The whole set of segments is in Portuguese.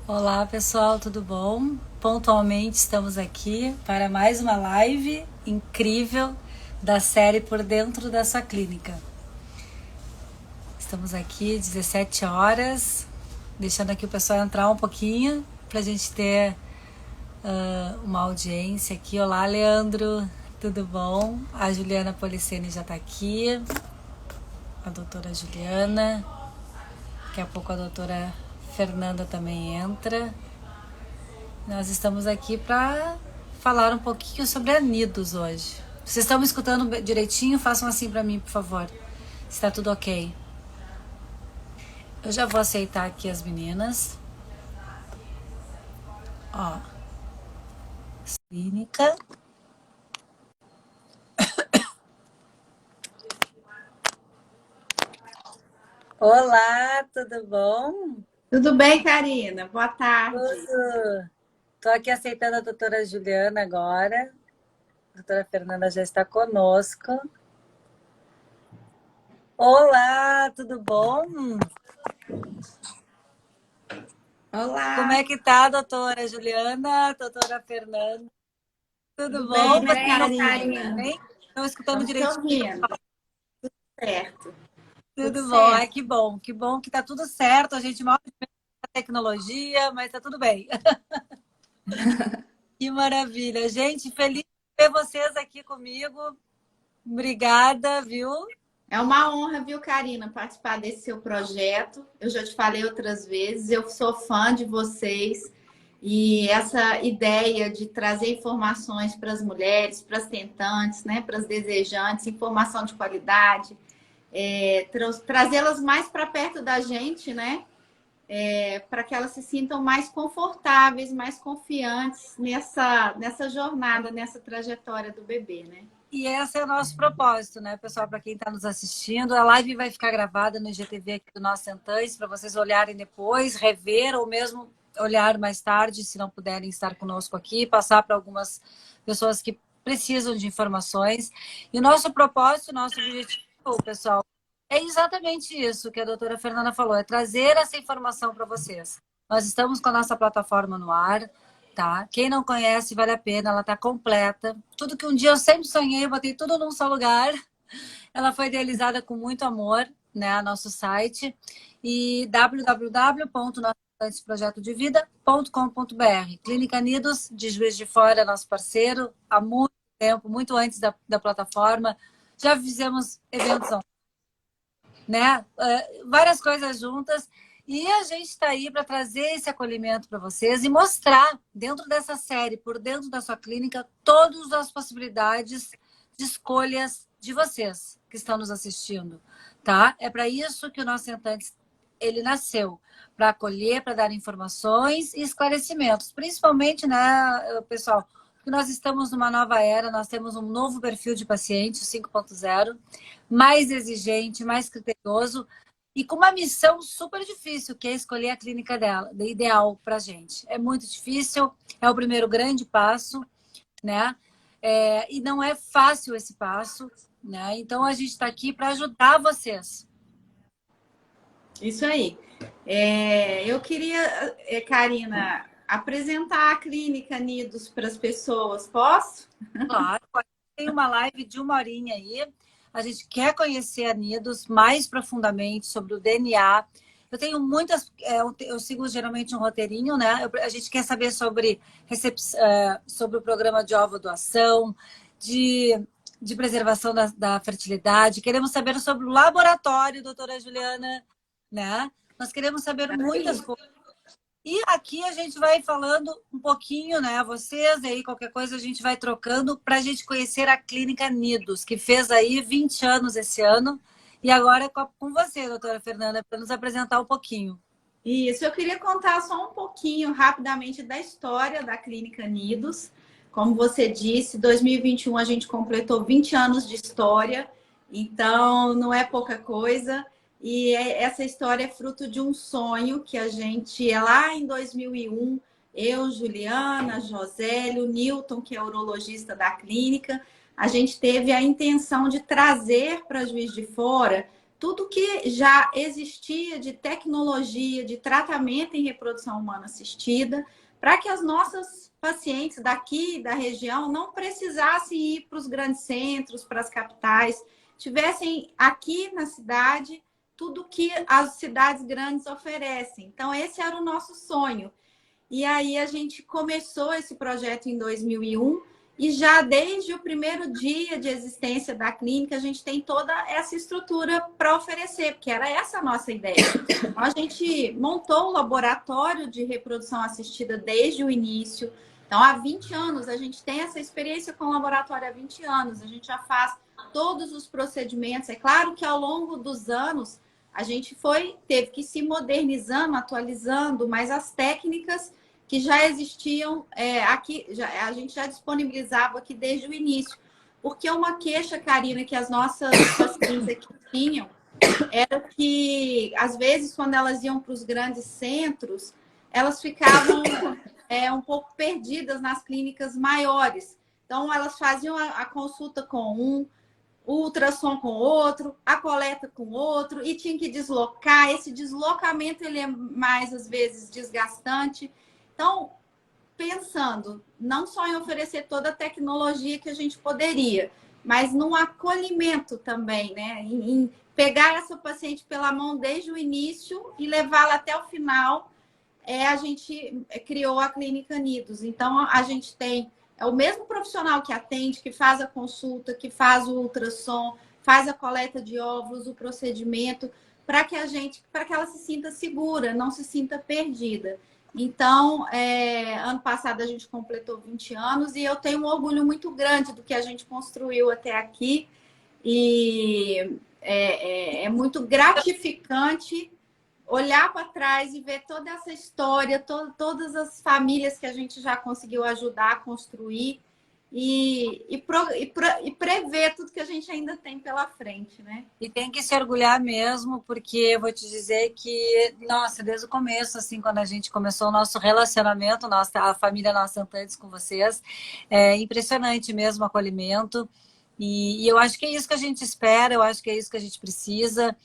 Olá pessoal, tudo bom? Pontualmente estamos aqui para mais uma live incrível da série Por Dentro da Sua Clínica. Estamos aqui 17 horas, deixando aqui o pessoal entrar um pouquinho para a gente ter uma audiência aqui. Olá Leandro, tudo bom? A Juliana Policeni já está aqui, a doutora Juliana, daqui a pouco a doutora Fernanda também entra. Nós estamos aqui para falar um pouquinho sobre anidos hoje. Vocês estão me escutando direitinho? Façam assim para mim, por favor. Se está tudo ok. Eu já vou aceitar aqui as meninas. Ó. Clínica. Olá, tudo bom? Tudo bem, Karina? Boa tarde. Tudo. Estou aqui aceitando a doutora Juliana agora. A doutora Fernanda já está conosco. Olá, tudo bom? Olá. Como é que tá, doutora Juliana, doutora Fernanda? Tudo Tudo bom? bem, Vocês né, estão Karina? bem? Estão escutando Estamos te direitinho? ouvindo. Certo. Tudo Tudo bom. Ai, certo. que bom que tá tudo certo. A gente mal a tecnologia, mas tá tudo bem. Que maravilha. Gente, feliz de ver vocês aqui comigo. Obrigada, viu? É uma honra, viu, Karina, participar desse seu projeto. Eu já te falei outras vezes, eu sou fã de vocês. E essa ideia de trazer informações para as mulheres, para as tentantes, né, para as desejantes, informação de qualidade, trazê-las mais para perto da gente, né? Para que elas se sintam mais confortáveis, mais confiantes nessa jornada, nessa trajetória do bebê, né? E esse é o nosso propósito, né, pessoal? Para quem está nos assistindo, a live vai ficar gravada no IGTV aqui do Nosso Sentães para vocês olharem depois, rever ou mesmo olhar mais tarde, se não puderem estar conosco aqui, passar para algumas pessoas que precisam de informações. E o nosso propósito, nosso objetivo, pessoal, é exatamente isso que a doutora Fernanda falou, é trazer essa informação para vocês. Nós estamos com a nossa plataforma no ar, tá? Quem não conhece, vale a pena, ela tá completa. Tudo que um dia eu sempre sonhei, eu botei tudo num só lugar. Ela foi idealizada com muito amor, né? Nosso site. E www.nossoprojetodevida.com.br. Clínica Nidos, de Juiz de Fora, nosso parceiro, há muito tempo, muito antes da plataforma. Já fizemos eventos, né? Várias coisas juntas. E a gente está aí para trazer esse acolhimento para vocês e mostrar, dentro dessa série, por dentro da sua clínica, todas as possibilidades de escolhas de vocês que estão nos assistindo, tá? É para isso que o nosso Sentantes, ele nasceu, para acolher, para dar informações e esclarecimentos. Principalmente, né, pessoal, porque nós estamos numa nova era, nós temos um novo perfil de paciente, o 5.0, mais exigente, mais criterioso, e com uma missão super difícil, que é escolher a clínica dela, ideal para a gente. É muito difícil, é o primeiro grande passo, né? E não é fácil esse passo, né? Então a gente está aqui para ajudar vocês. Isso aí. Eu queria, Karina, apresentar a clínica Nidos para as pessoas. Posso? Claro, tem uma live de 1 horinha aí. A gente quer conhecer a Nidos mais profundamente sobre o DNA. Eu tenho muitas. Eu sigo geralmente um roteirinho, né? A gente quer saber sobre o programa de ovo-doação, de preservação da fertilidade. Queremos saber sobre o laboratório, doutora Juliana, né? Nós queremos saber muitas coisas. E aqui a gente vai falando um pouquinho, né? Vocês aí, qualquer coisa a gente vai trocando para a gente conhecer a Clínica Nidos, que fez aí 20 anos esse ano. E agora é com você, doutora Fernanda, para nos apresentar um pouquinho. Isso, eu queria contar só um pouquinho rapidamente da história da Clínica Nidos. Como você disse, 2021 a gente completou 20 anos de história, então não é pouca coisa. E essa história é fruto de um sonho que a gente, lá em 2001, eu, Juliana, Josélio, Newton, que é urologista da clínica, a gente teve a intenção de trazer para Juiz de Fora tudo que já existia de tecnologia, de tratamento em reprodução humana assistida, para que as nossas pacientes daqui da região não precisassem ir para os grandes centros, para as capitais, tivessem aqui na cidade tudo que as cidades grandes oferecem. Então, esse era o nosso sonho. E aí a gente começou esse projeto em 2001 e já desde o primeiro dia de existência da clínica, a gente tem toda essa estrutura para oferecer, porque era essa a nossa ideia. Então, a gente montou o laboratório de reprodução assistida desde o início. Então, há 20 anos, a gente tem essa experiência com o laboratório há 20 anos. A gente já faz todos os procedimentos. É claro que ao longo dos anos, a gente teve que se modernizando, atualizando, mas as técnicas que já existiam aqui, a gente já disponibilizava aqui desde o início. Porque uma queixa, Karina, que as nossas pacientes aqui tinham, era que, às vezes, quando elas iam para os grandes centros, elas ficavam um pouco perdidas nas clínicas maiores. Então, elas faziam a consulta com um, o ultrassom com outro, a coleta com outro, e tinha que deslocar. Esse deslocamento ele é mais, às vezes, desgastante. Então, pensando não só em oferecer toda a tecnologia que a gente poderia, mas no acolhimento também, né? Em pegar essa paciente pela mão desde o início e levá-la até o final, a gente criou a Clínica Nidos. Então, a gente tem o mesmo profissional que atende, que faz a consulta, que faz o ultrassom, faz a coleta de óvulos, o procedimento, para que ela se sinta segura, não se sinta perdida. Então, ano passado a gente completou 20 anos e eu tenho um orgulho muito grande do que a gente construiu até aqui. E é muito gratificante olhar para trás e ver toda essa história, todas as famílias que a gente já conseguiu ajudar a construir e prever tudo que a gente ainda tem pela frente, né? E tem que se orgulhar mesmo, porque eu vou te dizer que, nossa, desde o começo, assim, quando a gente começou o nosso relacionamento, a família Nossa Antantes com vocês, é impressionante mesmo o acolhimento. E eu acho que é isso que a gente espera, eu acho que é isso que a gente precisa.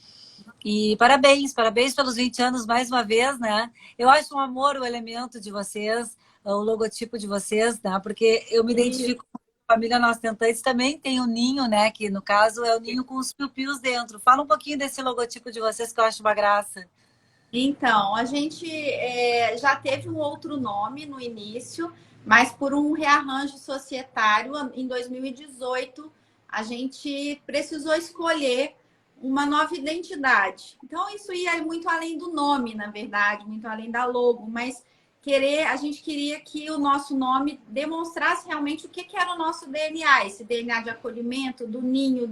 E parabéns pelos 20 anos mais uma vez, né? Eu acho um amor o elemento de vocês, o logotipo de vocês, né? Porque eu me identifico com a família Nós Tentantes, também tem o ninho, né? Que no caso é o ninho com os piu-pius dentro. Fala um pouquinho desse logotipo de vocês que eu acho uma graça. Então, a gente já teve um outro nome no início, mas por um rearranjo societário, em 2018, a gente precisou escolher uma nova identidade. Então, isso ia muito além do nome, na verdade, muito além da logo, mas a gente queria que o nosso nome demonstrasse realmente o que era o nosso DNA, esse DNA de acolhimento, do ninho,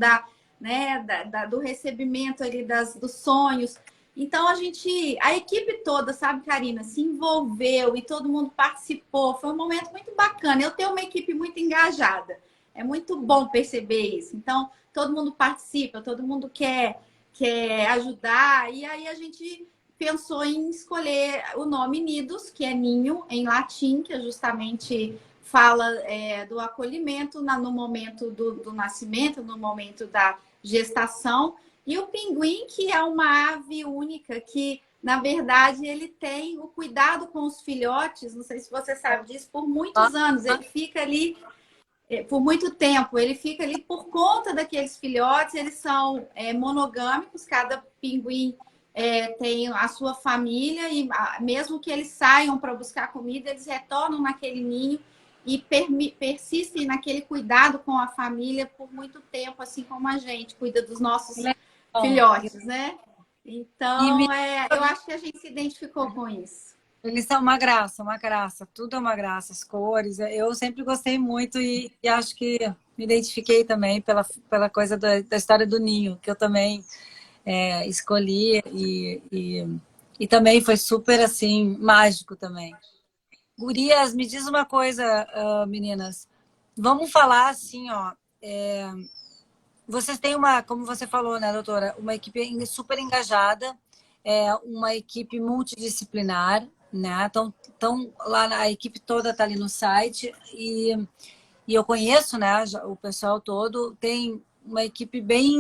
do recebimento ali dos sonhos. Então, a equipe toda, sabe, Karina, se envolveu e todo mundo participou. Foi um momento muito bacana. Eu tenho uma equipe muito engajada. É muito bom perceber isso. Então, todo mundo participa, todo mundo quer ajudar. E aí a gente pensou em escolher o nome Nidos, que é ninho em latim, que justamente fala do acolhimento no momento do nascimento, no momento da gestação. E o pinguim, que é uma ave única, que, na verdade, ele tem o cuidado com os filhotes, não sei se você sabe disso, por muitos anos. Ele fica ali por muito tempo, ele fica ali por conta daqueles filhotes, eles são monogâmicos, cada pinguim tem a sua família, e mesmo que eles saiam para buscar comida, eles retornam naquele ninho e persistem naquele cuidado com a família por muito tempo, assim como a gente cuida dos nossos filhotes, né? Então, eu acho que a gente se identificou com isso. Eles são uma graça, tudo é uma graça, as cores. Eu sempre gostei muito e acho que me identifiquei também pela coisa da história do ninho, que eu também escolhi e também foi super, assim, mágico também. Gurias, me diz uma coisa, meninas. Vamos falar assim, ó. Vocês têm como você falou, né, doutora, uma equipe super engajada, uma equipe multidisciplinar, né? Então lá a equipe toda está ali no site e eu conheço, né, o pessoal todo, tem uma equipe bem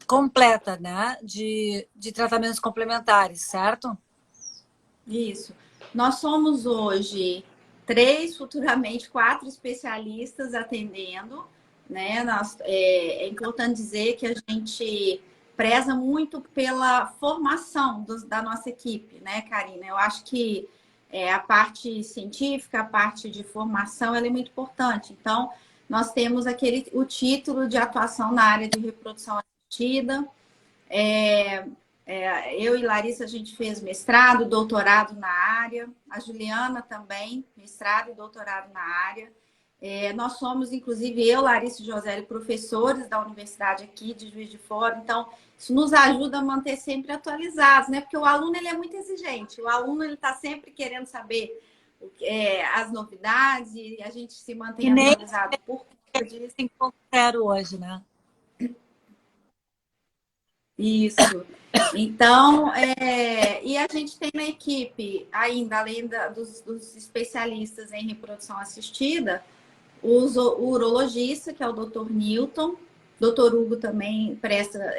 completa, né? De tratamentos complementares, certo? Isso. Nós somos hoje 3, futuramente 4 especialistas atendendo, né? É importante dizer que a gente preza muito pela formação da nossa equipe, né, Karina? Eu acho que a parte científica, a parte de formação, ela é muito importante. Então, nós temos o título de atuação na área de reprodução assistida. Eu e Larissa, a gente fez mestrado, doutorado na área. A Juliana também, mestrado e doutorado na área. Nós somos, inclusive, eu, Larissa e Josélia, professores da universidade aqui de Juiz de Fora. Então, isso nos ajuda a manter sempre atualizados, né? Porque o aluno, ele é muito exigente. O aluno, ele está sempre querendo saber as novidades e a gente se mantém atualizado por conta disso. 5.0 hoje, né? Isso. Então, e a gente tem na equipe, ainda além dos especialistas em reprodução assistida, o urologista, que é o Dr. Newton. Dr. Hugo também presta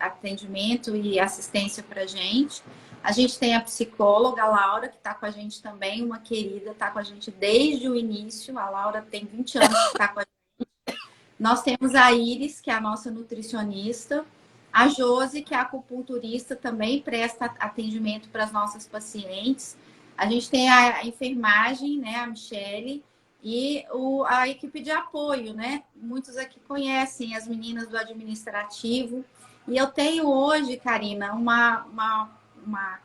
atendimento e assistência para a gente. A gente tem a psicóloga, a Laura, que está com a gente também, uma querida, está com a gente desde o início. A Laura tem 20 anos que está com a gente. Nós temos a Iris, que é a nossa nutricionista. A Josi, que é acupunturista, também presta atendimento para as nossas pacientes. A gente tem a enfermagem, né, a Michele, e a equipe de apoio, né? Muitos aqui conhecem as meninas do administrativo. E eu tenho hoje, Karina, uma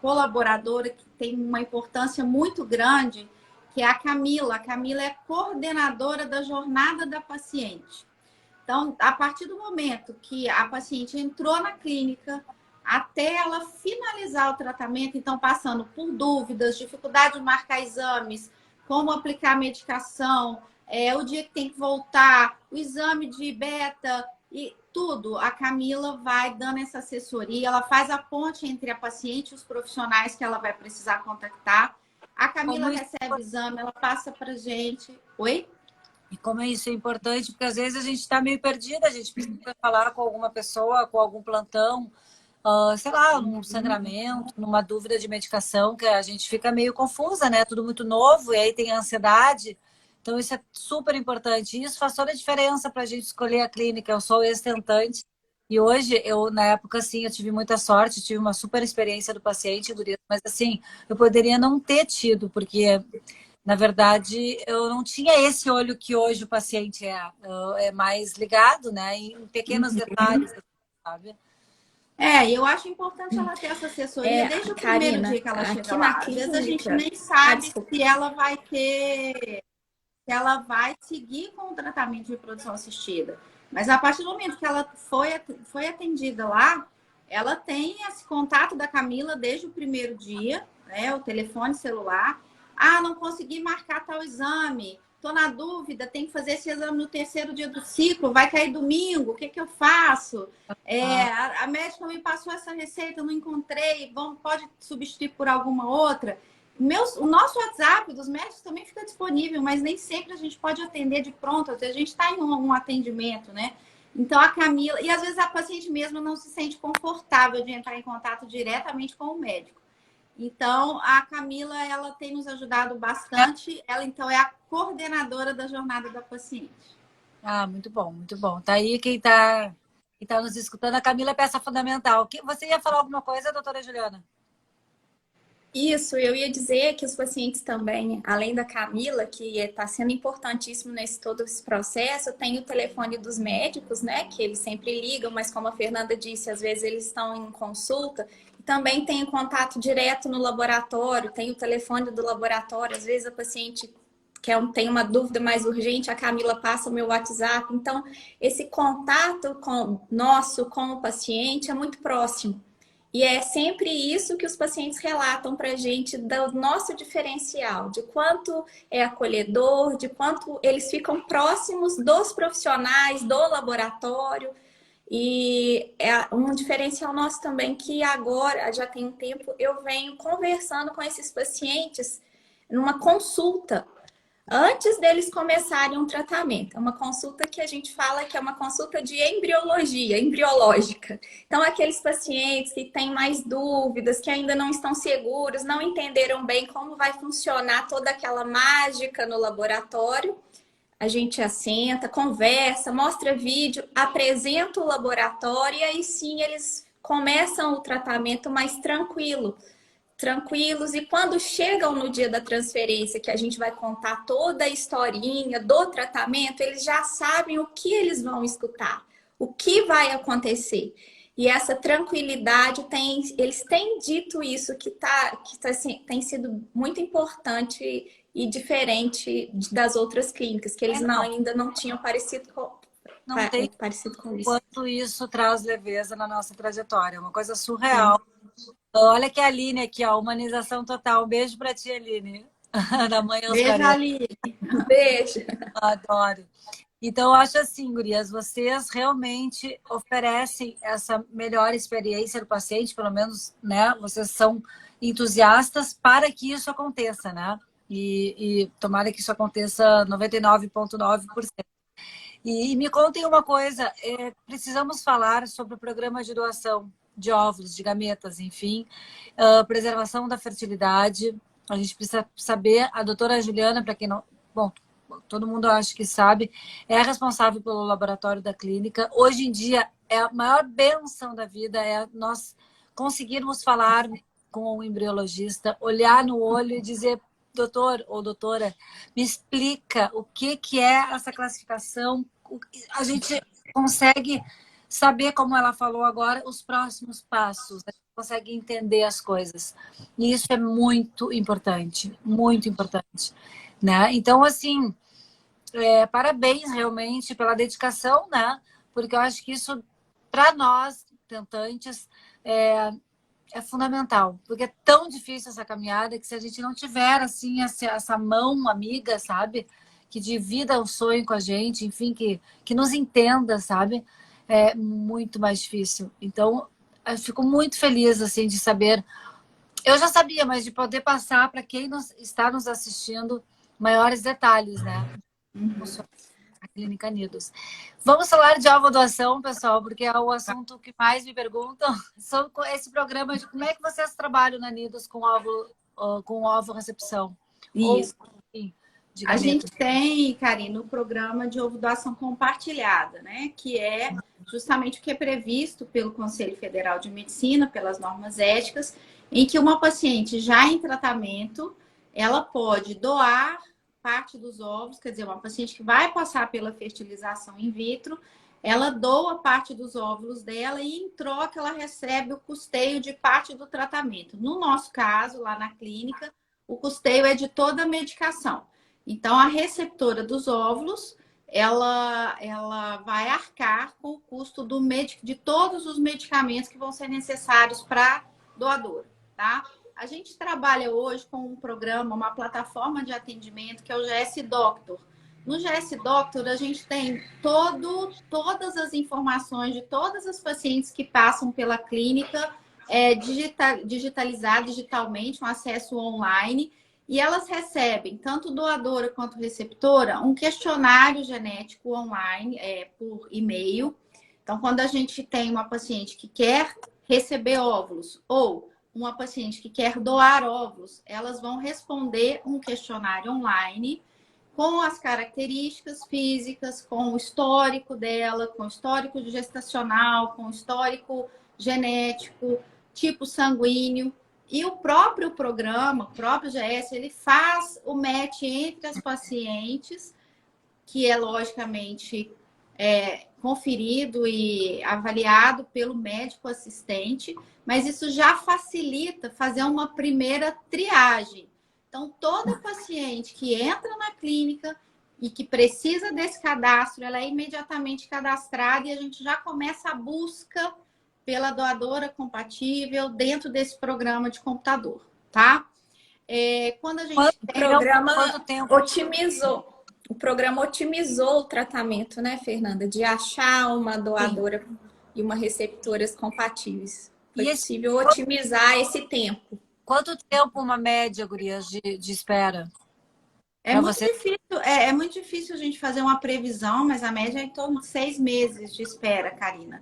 colaboradora que tem uma importância muito grande, que é a Camila. A Camila é coordenadora da jornada da paciente. Então, a partir do momento que a paciente entrou na clínica, até ela finalizar o tratamento, então passando por dúvidas, dificuldade de marcar exames, como aplicar a medicação, o dia que tem que voltar, o exame de beta e tudo, a Camila vai dando essa assessoria, ela faz a ponte entre a paciente e os profissionais que ela vai precisar contactar. A Camila recebe o exame, ela passa pra gente. Oi? E como isso é importante, porque às vezes a gente está meio perdida, a gente precisa falar com alguma pessoa, com algum plantão, sei lá, num sangramento, numa dúvida de medicação, que a gente fica meio confusa, né? Tudo muito novo, e aí tem a ansiedade. Então, isso é super importante. E isso faz toda a diferença para a gente escolher a clínica. Eu sou ex-tentante. E hoje, na época, assim, eu tive muita sorte, tive uma super experiência do paciente, mas assim, eu poderia não ter tido, porque na verdade, eu não tinha esse olho que hoje o paciente é mais ligado, né? Em pequenos detalhes, sabe? Eu acho importante ela ter essa assessoria desde o primeiro dia que ela chega lá. Às vezes a gente nem sabe se ela vai ter, se ela vai seguir com o tratamento de reprodução assistida. Mas a partir do momento que ela foi atendida lá, ela tem esse contato da Camila desde o primeiro dia, né? O telefone celular. Ah, não consegui marcar tal exame. Estou na dúvida, tem que fazer esse exame no 3º dia do ciclo, vai cair domingo, o que eu faço? A médica me passou essa receita, eu não encontrei, pode substituir por alguma outra. O nosso WhatsApp dos médicos também fica disponível, mas nem sempre a gente pode atender de pronto, às vezes a gente está em um atendimento, né? Então a Camila, e às vezes a paciente mesmo não se sente confortável de entrar em contato diretamente com o médico. Então, a Camila, ela tem nos ajudado bastante. Ela, então, é a coordenadora da jornada da paciente. Ah, muito bom, muito bom. Tá aí quem tá nos escutando. A Camila é peça fundamental. Você ia falar alguma coisa, doutora Juliana? Isso, eu ia dizer que os pacientes também, além da Camila, que está sendo importantíssimo nesse todo esse processo, tem o telefone dos médicos, né? Que eles sempre ligam, mas como a Fernanda disse, às vezes eles estão em consulta. Também tem o contato direto no laboratório, tem o telefone do laboratório. Às vezes a paciente tem uma dúvida mais urgente, a Camila passa o meu WhatsApp. Então, esse contato nosso com o paciente é muito próximo. E é sempre isso que os pacientes relatam para a gente do nosso diferencial, de quanto é acolhedor, de quanto eles ficam próximos dos profissionais, do laboratório. E é um diferencial nosso também que agora, já tem um tempo, eu venho conversando com esses pacientes numa consulta. antes deles começarem um tratamento. É uma consulta que a gente fala que é uma consulta de embriologia, embriológica. Então, aqueles pacientes que têm mais dúvidas, que ainda não estão seguros, não entenderam bem como vai funcionar toda aquela mágica no laboratório, a gente assenta, conversa, mostra vídeo, apresenta o laboratório e aí sim eles começam o tratamento mais tranquilos, e quando chegam no dia da transferência, que a gente vai contar toda a historinha do tratamento, eles já sabem o que eles vão escutar, o que vai acontecer. E essa tranquilidade eles têm dito isso, assim, tem sido muito importante e diferente das outras clínicas, que eles ainda não tinham Não tem parecido com isso. quanto isso traz leveza na nossa trajetória. É uma coisa surreal. Olha que a Aline aqui, ó, humanização total. Um beijo pra ti, Aline. Da Manhã aos Beijo, 40. Aline. Beijo. Adoro. Então, eu acho assim, gurias, vocês realmente oferecem essa melhor experiência do paciente, pelo menos, né? Vocês são entusiastas para que isso aconteça, né? E tomara que isso aconteça 99,9%. E me contem uma coisa, precisamos falar sobre o programa de doação de óvulos, de gametas, enfim, preservação da fertilidade. A gente precisa saber, a doutora Juliana, para quem não... Bom, todo mundo acho que sabe, é a responsável pelo laboratório da clínica. Hoje em dia, é a maior bênção da vida é nós conseguirmos falar com o embriologista, olhar no olho e dizer, doutor ou doutora, me explica o que é essa classificação. A gente consegue saber, como ela falou agora, os próximos passos. A gente consegue entender as coisas. E isso é muito importante, né? Então, assim, parabéns realmente pela dedicação, né? Porque eu acho que isso, para nós, tentantes, é fundamental. Porque é tão difícil essa caminhada que se a gente não tiver, assim, essa mão amiga, sabe? Que divida o sonho com a gente, enfim, que nos entenda, sabe? É muito mais difícil. Então, eu fico muito feliz, assim, de saber. Eu já sabia, mas de poder passar para quem está nos assistindo maiores detalhes, né? A Clínica Nidos. Vamos falar de ovo-doação, pessoal, porque é o assunto que mais me perguntam sobre esse programa de como é que vocês trabalham na Nidos com ovo-recepção. Isso. Ou, enfim, de A gente gametas. tem, Karina, o programa de ovo-doação compartilhada, né? Que é justamente o que é previsto pelo Conselho Federal de Medicina, pelas normas éticas, em que uma paciente já em tratamento, ela pode doar parte dos ovos, quer dizer, uma paciente que vai passar pela fertilização in vitro, ela doa parte dos óvulos dela e, em troca, ela recebe o custeio de parte do tratamento. No nosso caso, lá na clínica, o custeio é de toda a medicação. Então, a receptora dos óvulos, ela vai arcar com o custo de todos os medicamentos que vão ser necessários para doadora, tá? A gente trabalha hoje com um programa, uma plataforma de atendimento que é o GS Doctor. No GS Doctor, a gente tem todas as informações de todas as pacientes que passam pela clínica, digitalizado digitalmente, um acesso online. E elas recebem, tanto doadora quanto receptora, um questionário genético online, por e-mail. Então, quando a gente tem uma paciente que quer receber óvulos ou uma paciente que quer doar óvulos, elas vão responder um questionário online com as características físicas, com o histórico dela, com o histórico gestacional, com o histórico genético, tipo sanguíneo. E o próprio programa, o próprio GS, ele faz o match entre as pacientes, que é logicamente conferido e avaliado pelo médico assistente, mas isso já facilita fazer uma primeira triagem. Então, toda paciente que entra na clínica e que precisa desse cadastro, ela é imediatamente cadastrada e a gente já começa a busca pela doadora compatível dentro desse programa de computador, tá? Quando a gente Quanto tempo? O programa otimizou o tratamento, né, Fernanda? De achar uma doadora e uma receptoras compatíveis. Foi possível otimizar esse tempo. Quanto tempo uma média, gurias, de espera? É muito difícil, é muito difícil a gente fazer uma previsão, mas a média é em torno de 6 meses de espera, Karina.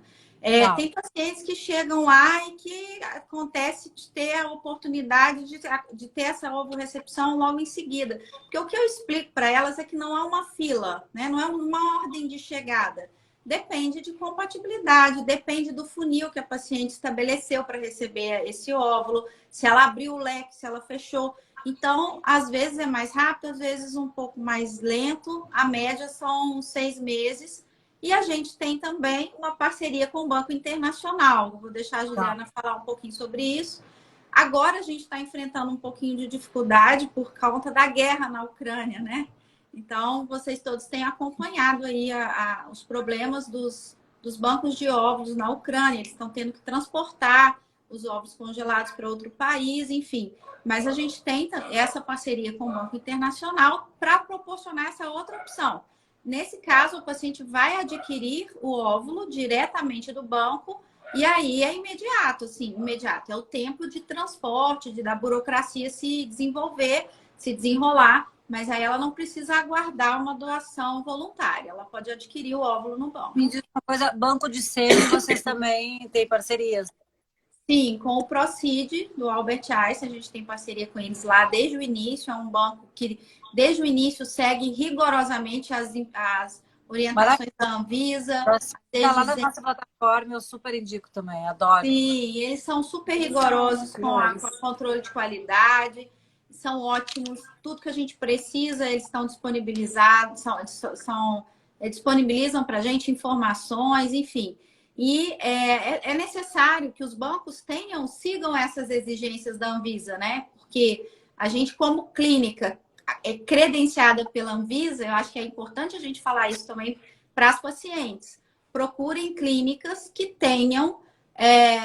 Tem pacientes que chegam lá e que acontece de ter a oportunidade de ter essa ovorecepção logo em seguida. Porque o que eu explico para elas é que não há uma fila, né? Não é uma ordem de chegada. Depende de compatibilidade, depende do funil que a paciente estabeleceu para receber esse óvulo, se ela abriu o leque, se ela fechou. Então, às vezes é mais rápido, às vezes um pouco mais lento. A média são 6 meses. E a gente tem também uma parceria com o Banco Internacional. Vou deixar a Juliana falar um pouquinho sobre isso. Agora a gente está enfrentando um pouquinho de dificuldade por conta da guerra na Ucrânia, né? Então, vocês todos têm acompanhado aí os problemas dos bancos de óvulos na Ucrânia. Eles estão tendo que transportar os ovos congelados para outro país, enfim. Mas a gente tem essa parceria com o Banco Internacional para proporcionar essa outra opção. Nesse caso, o paciente vai adquirir o óvulo diretamente do banco e aí é imediato, assim, imediato. É o tempo de transporte, da burocracia se desenvolver, se desenrolar, mas aí ela não precisa aguardar uma doação voluntária. Ela pode adquirir o óvulo no banco. Me diz uma coisa, banco de sêmen, vocês também têm parcerias? Sim, com o Procid, do Albert Einstein, a gente tem parceria com eles lá desde o início. É um banco que, desde o início, segue rigorosamente as orientações da Anvisa. Está lá na nossa plataforma, eu super indico também, adoro. Sim, eles são super rigorosos com o controle de qualidade, são ótimos. Tudo que a gente precisa, eles estão disponibilizados, disponibilizam para a gente informações, enfim. E é necessário que os bancos sigam essas exigências da Anvisa, né? Porque a gente, como clínica credenciada pela Anvisa, eu acho que é importante a gente falar isso também para as pacientes. Procurem clínicas que tenham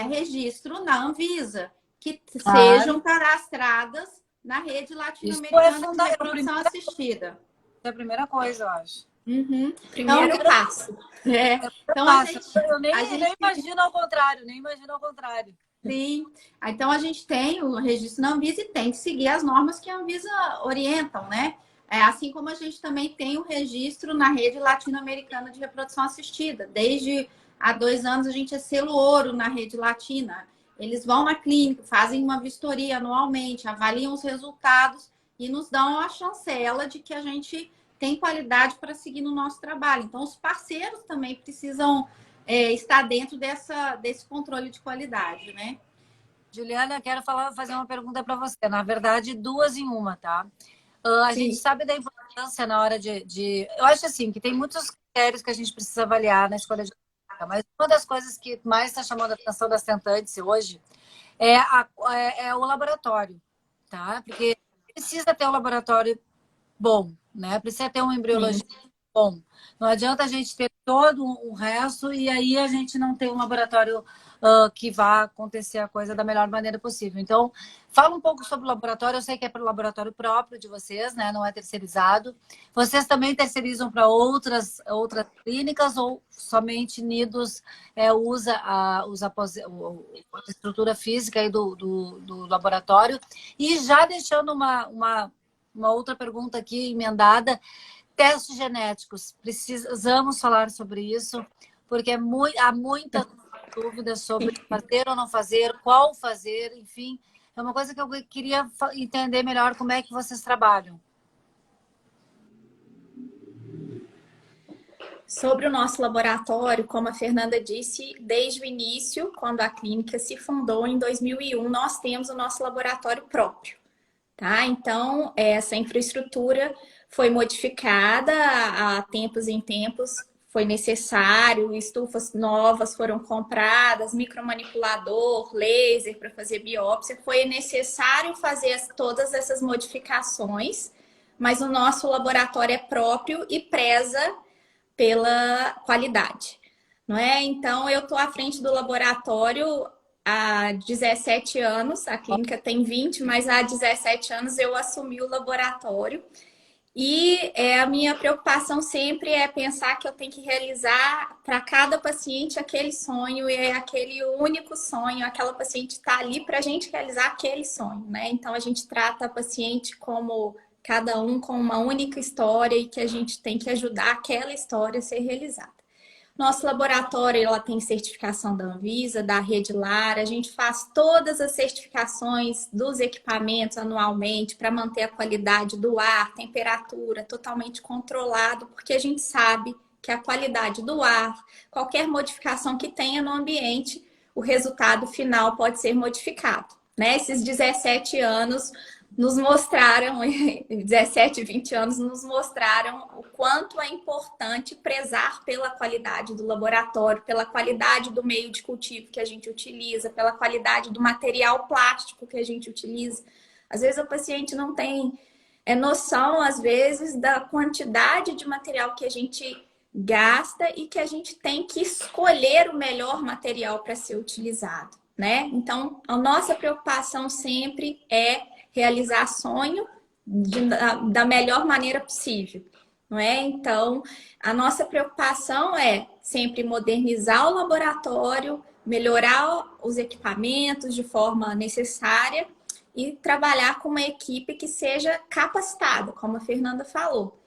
registro na Anvisa, que sejam cadastradas na rede latino-americana de reprodução assistida. É a primeira coisa, eu acho. Uhum. Primeiro passo. Então, eu nem imagino ao contrário, nem imagino ao contrário. Sim. Então, a gente tem o registro na Anvisa e tem que seguir as normas que a Anvisa orientam, né? Assim como a gente também tem o registro na rede latino-americana de reprodução assistida. Desde há 2 anos, a gente é selo ouro na rede latina. Eles vão na clínica, fazem uma vistoria anualmente, avaliam os resultados e nos dão a chancela de que a gente tem qualidade para seguir no nosso trabalho. Então, os parceiros também precisam estar dentro desse controle de qualidade, né? Juliana, quero fazer uma pergunta para você. Na verdade, 2 em 1, tá? A gente sabe da importância na hora de... Eu acho assim, que tem muitos critérios que a gente precisa avaliar na escolha de clínica, mas uma das coisas que mais está chamando a atenção das tentantes hoje é o laboratório, tá? Porque precisa ter um laboratório bom, né? Precisa ter um embriologista bom. Não adianta a gente ter todo o resto e aí a gente não ter um laboratório que vá acontecer a coisa da melhor maneira possível. Então, fala um pouco sobre o laboratório. Eu sei que é para o laboratório próprio de vocês, né? Não é terceirizado. Vocês também terceirizam para outras clínicas ou somente Nidos usa a estrutura física aí do laboratório? E já deixando uma outra pergunta aqui emendada. Testes genéticos, precisamos falar sobre isso, porque há muitas dúvidas sobre fazer ou não fazer, qual fazer, enfim. É uma coisa que eu queria entender melhor como é que vocês trabalham. Sobre o nosso laboratório, como a Fernanda disse, desde o início, quando a clínica se fundou em 2001, nós temos o nosso laboratório próprio, tá? Então, essa infraestrutura foi modificada a tempos em tempos, foi necessário, estufas novas foram compradas, micromanipulador, laser para fazer biópsia, foi necessário fazer todas essas modificações, mas o nosso laboratório é próprio e preza pela qualidade, não é? Então, eu estou à frente do laboratório há 17 anos, a clínica tem 20, mas há 17 anos eu assumi o laboratório. E a minha preocupação sempre é pensar que eu tenho que realizar para cada paciente aquele sonho, e é aquele único sonho, aquela paciente está ali para a gente realizar aquele sonho, né? Então, a gente trata a paciente como cada um com uma única história e que a gente tem que ajudar aquela história a ser realizada. Nosso laboratório, ela tem certificação da Anvisa, da Rede Lar, a gente faz todas as certificações dos equipamentos anualmente para manter a qualidade do ar, temperatura, totalmente controlado, porque a gente sabe que a qualidade do ar, qualquer modificação que tenha no ambiente, o resultado final pode ser modificado, né? Esses 17 anos nos mostraram, 17, 20 anos nos mostraram o quanto é importante prezar pela qualidade do laboratório, pela qualidade do meio de cultivo que a gente utiliza, pela qualidade do material plástico que a gente utiliza. Às vezes o paciente não tem noção, às vezes, da quantidade de material que a gente gasta e que a gente tem que escolher o melhor material para ser utilizado, né? Então, a nossa preocupação sempre é realizar sonho da melhor maneira possível, não é? Então, a nossa preocupação é sempre modernizar o laboratório, melhorar os equipamentos de forma necessária e trabalhar com uma equipe que seja capacitada, como a Fernanda falou.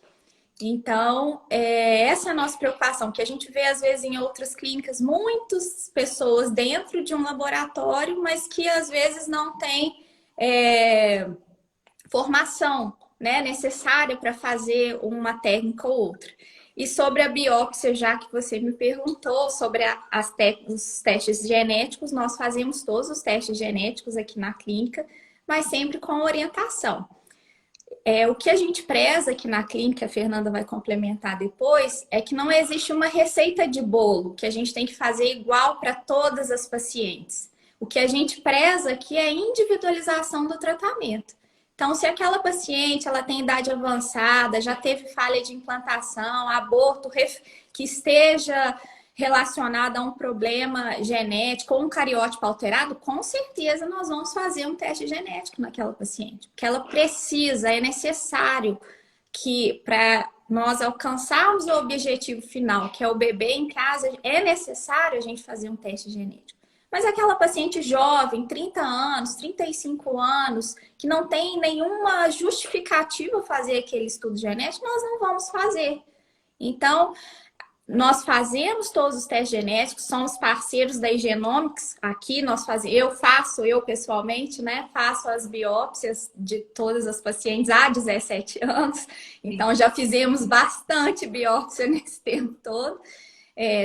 Então, essa é a nossa preocupação, que a gente vê às vezes em outras clínicas muitas pessoas dentro de um laboratório, mas que às vezes não tem formação, né, necessária para fazer uma técnica ou outra. E sobre a biópsia, já que você me perguntou sobre os testes genéticos, nós fazemos todos os testes genéticos aqui na clínica, mas sempre com orientação. O que a gente preza aqui na clínica, a Fernanda vai complementar depois, é que não existe uma receita de bolo que a gente tem que fazer igual para todas as pacientes. O que a gente preza aqui é a individualização do tratamento. Então, se aquela paciente ela tem idade avançada, já teve falha de implantação, aborto que esteja relacionado a um problema genético ou um cariótipo alterado, com certeza nós vamos fazer um teste genético naquela paciente. Porque ela precisa, é necessário que para nós alcançarmos o objetivo final, que é o bebê em casa, é necessário a gente fazer um teste genético. Mas aquela paciente jovem, 30 anos, 35 anos, que não tem nenhuma justificativa fazer aquele estudo genético, nós não vamos fazer. Então, nós fazemos todos os testes genéticos, somos parceiros da Igenomics. Aqui eu pessoalmente, né, faço as biópsias de todas as pacientes há 17 anos. Então, já fizemos bastante biópsia nesse tempo todo.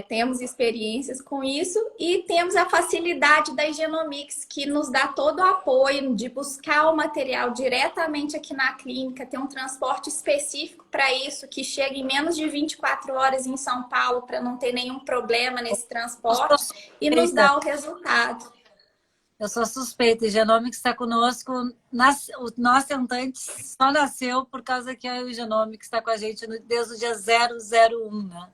Temos experiências com isso e temos a facilidade da Igenomics, que nos dá todo o apoio de buscar o material diretamente aqui na clínica, ter um transporte específico para isso, que chega em menos de 24 horas em São Paulo, para não ter nenhum problema nesse transporte e nos dá o resultado. Eu sou suspeita, a Igenomics está conosco. O nosso tentante só nasceu por causa que a Igenomics está com a gente desde o dia 001, né?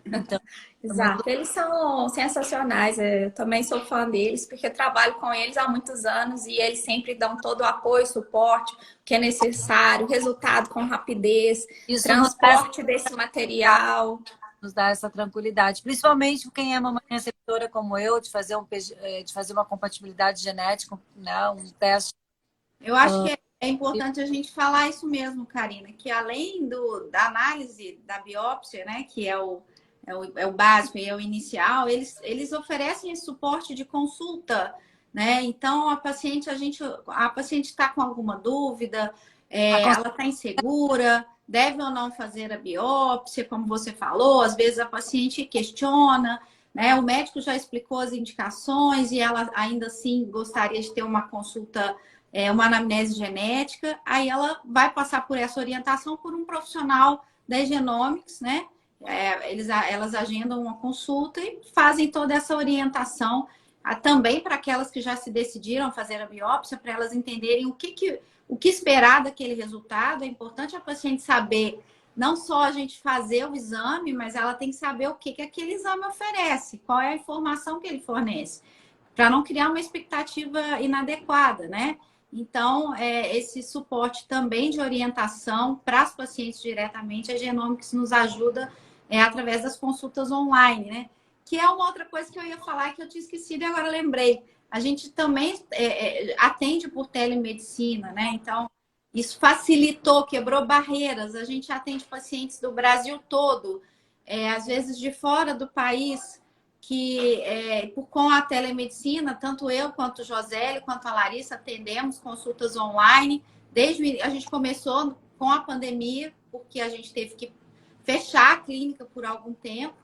Então, exato, eles são sensacionais, eu também sou fã deles, porque eu trabalho com eles há muitos anos e eles sempre dão todo o apoio, suporte, o que é necessário, resultado com rapidez, isso transporte desse material. Nos dá essa tranquilidade, principalmente quem é mamãe receptora como eu, de fazer uma compatibilidade genética, né, um teste. Eu acho que é importante a gente falar isso mesmo, Karina, que além da análise da biópsia, né, que é o básico e é o inicial, eles oferecem esse suporte de consulta, né? Então, a paciente está com alguma dúvida, ela está insegura, deve ou não fazer a biópsia, como você falou, às vezes a paciente questiona, né? O médico já explicou as indicações e ela ainda assim gostaria de ter uma consulta, uma anamnese genética, aí ela vai passar por essa orientação por um profissional da Igenomics, né? Elas agendam uma consulta e fazem toda essa orientação também para aquelas que já se decidiram a fazer a biópsia, para elas entenderem o que esperar daquele resultado. É importante a paciente saber, não só a gente fazer o exame, mas ela tem que saber o que aquele exame oferece, qual é a informação que ele fornece, para não criar uma expectativa inadequada, né? Então, esse suporte também de orientação para as pacientes diretamente, a Genomics nos ajuda através das consultas online, né? Que é uma outra coisa que eu ia falar que eu tinha esquecido e agora lembrei. A gente também atende por telemedicina, né? Então, Isso facilitou, quebrou barreiras. A gente atende pacientes do Brasil todo, às vezes de fora do país, que com a telemedicina, tanto eu quanto o Josélio, quanto a Larissa, atendemos consultas online. A gente começou com a pandemia, porque a gente teve que fechar a clínica por algum tempo.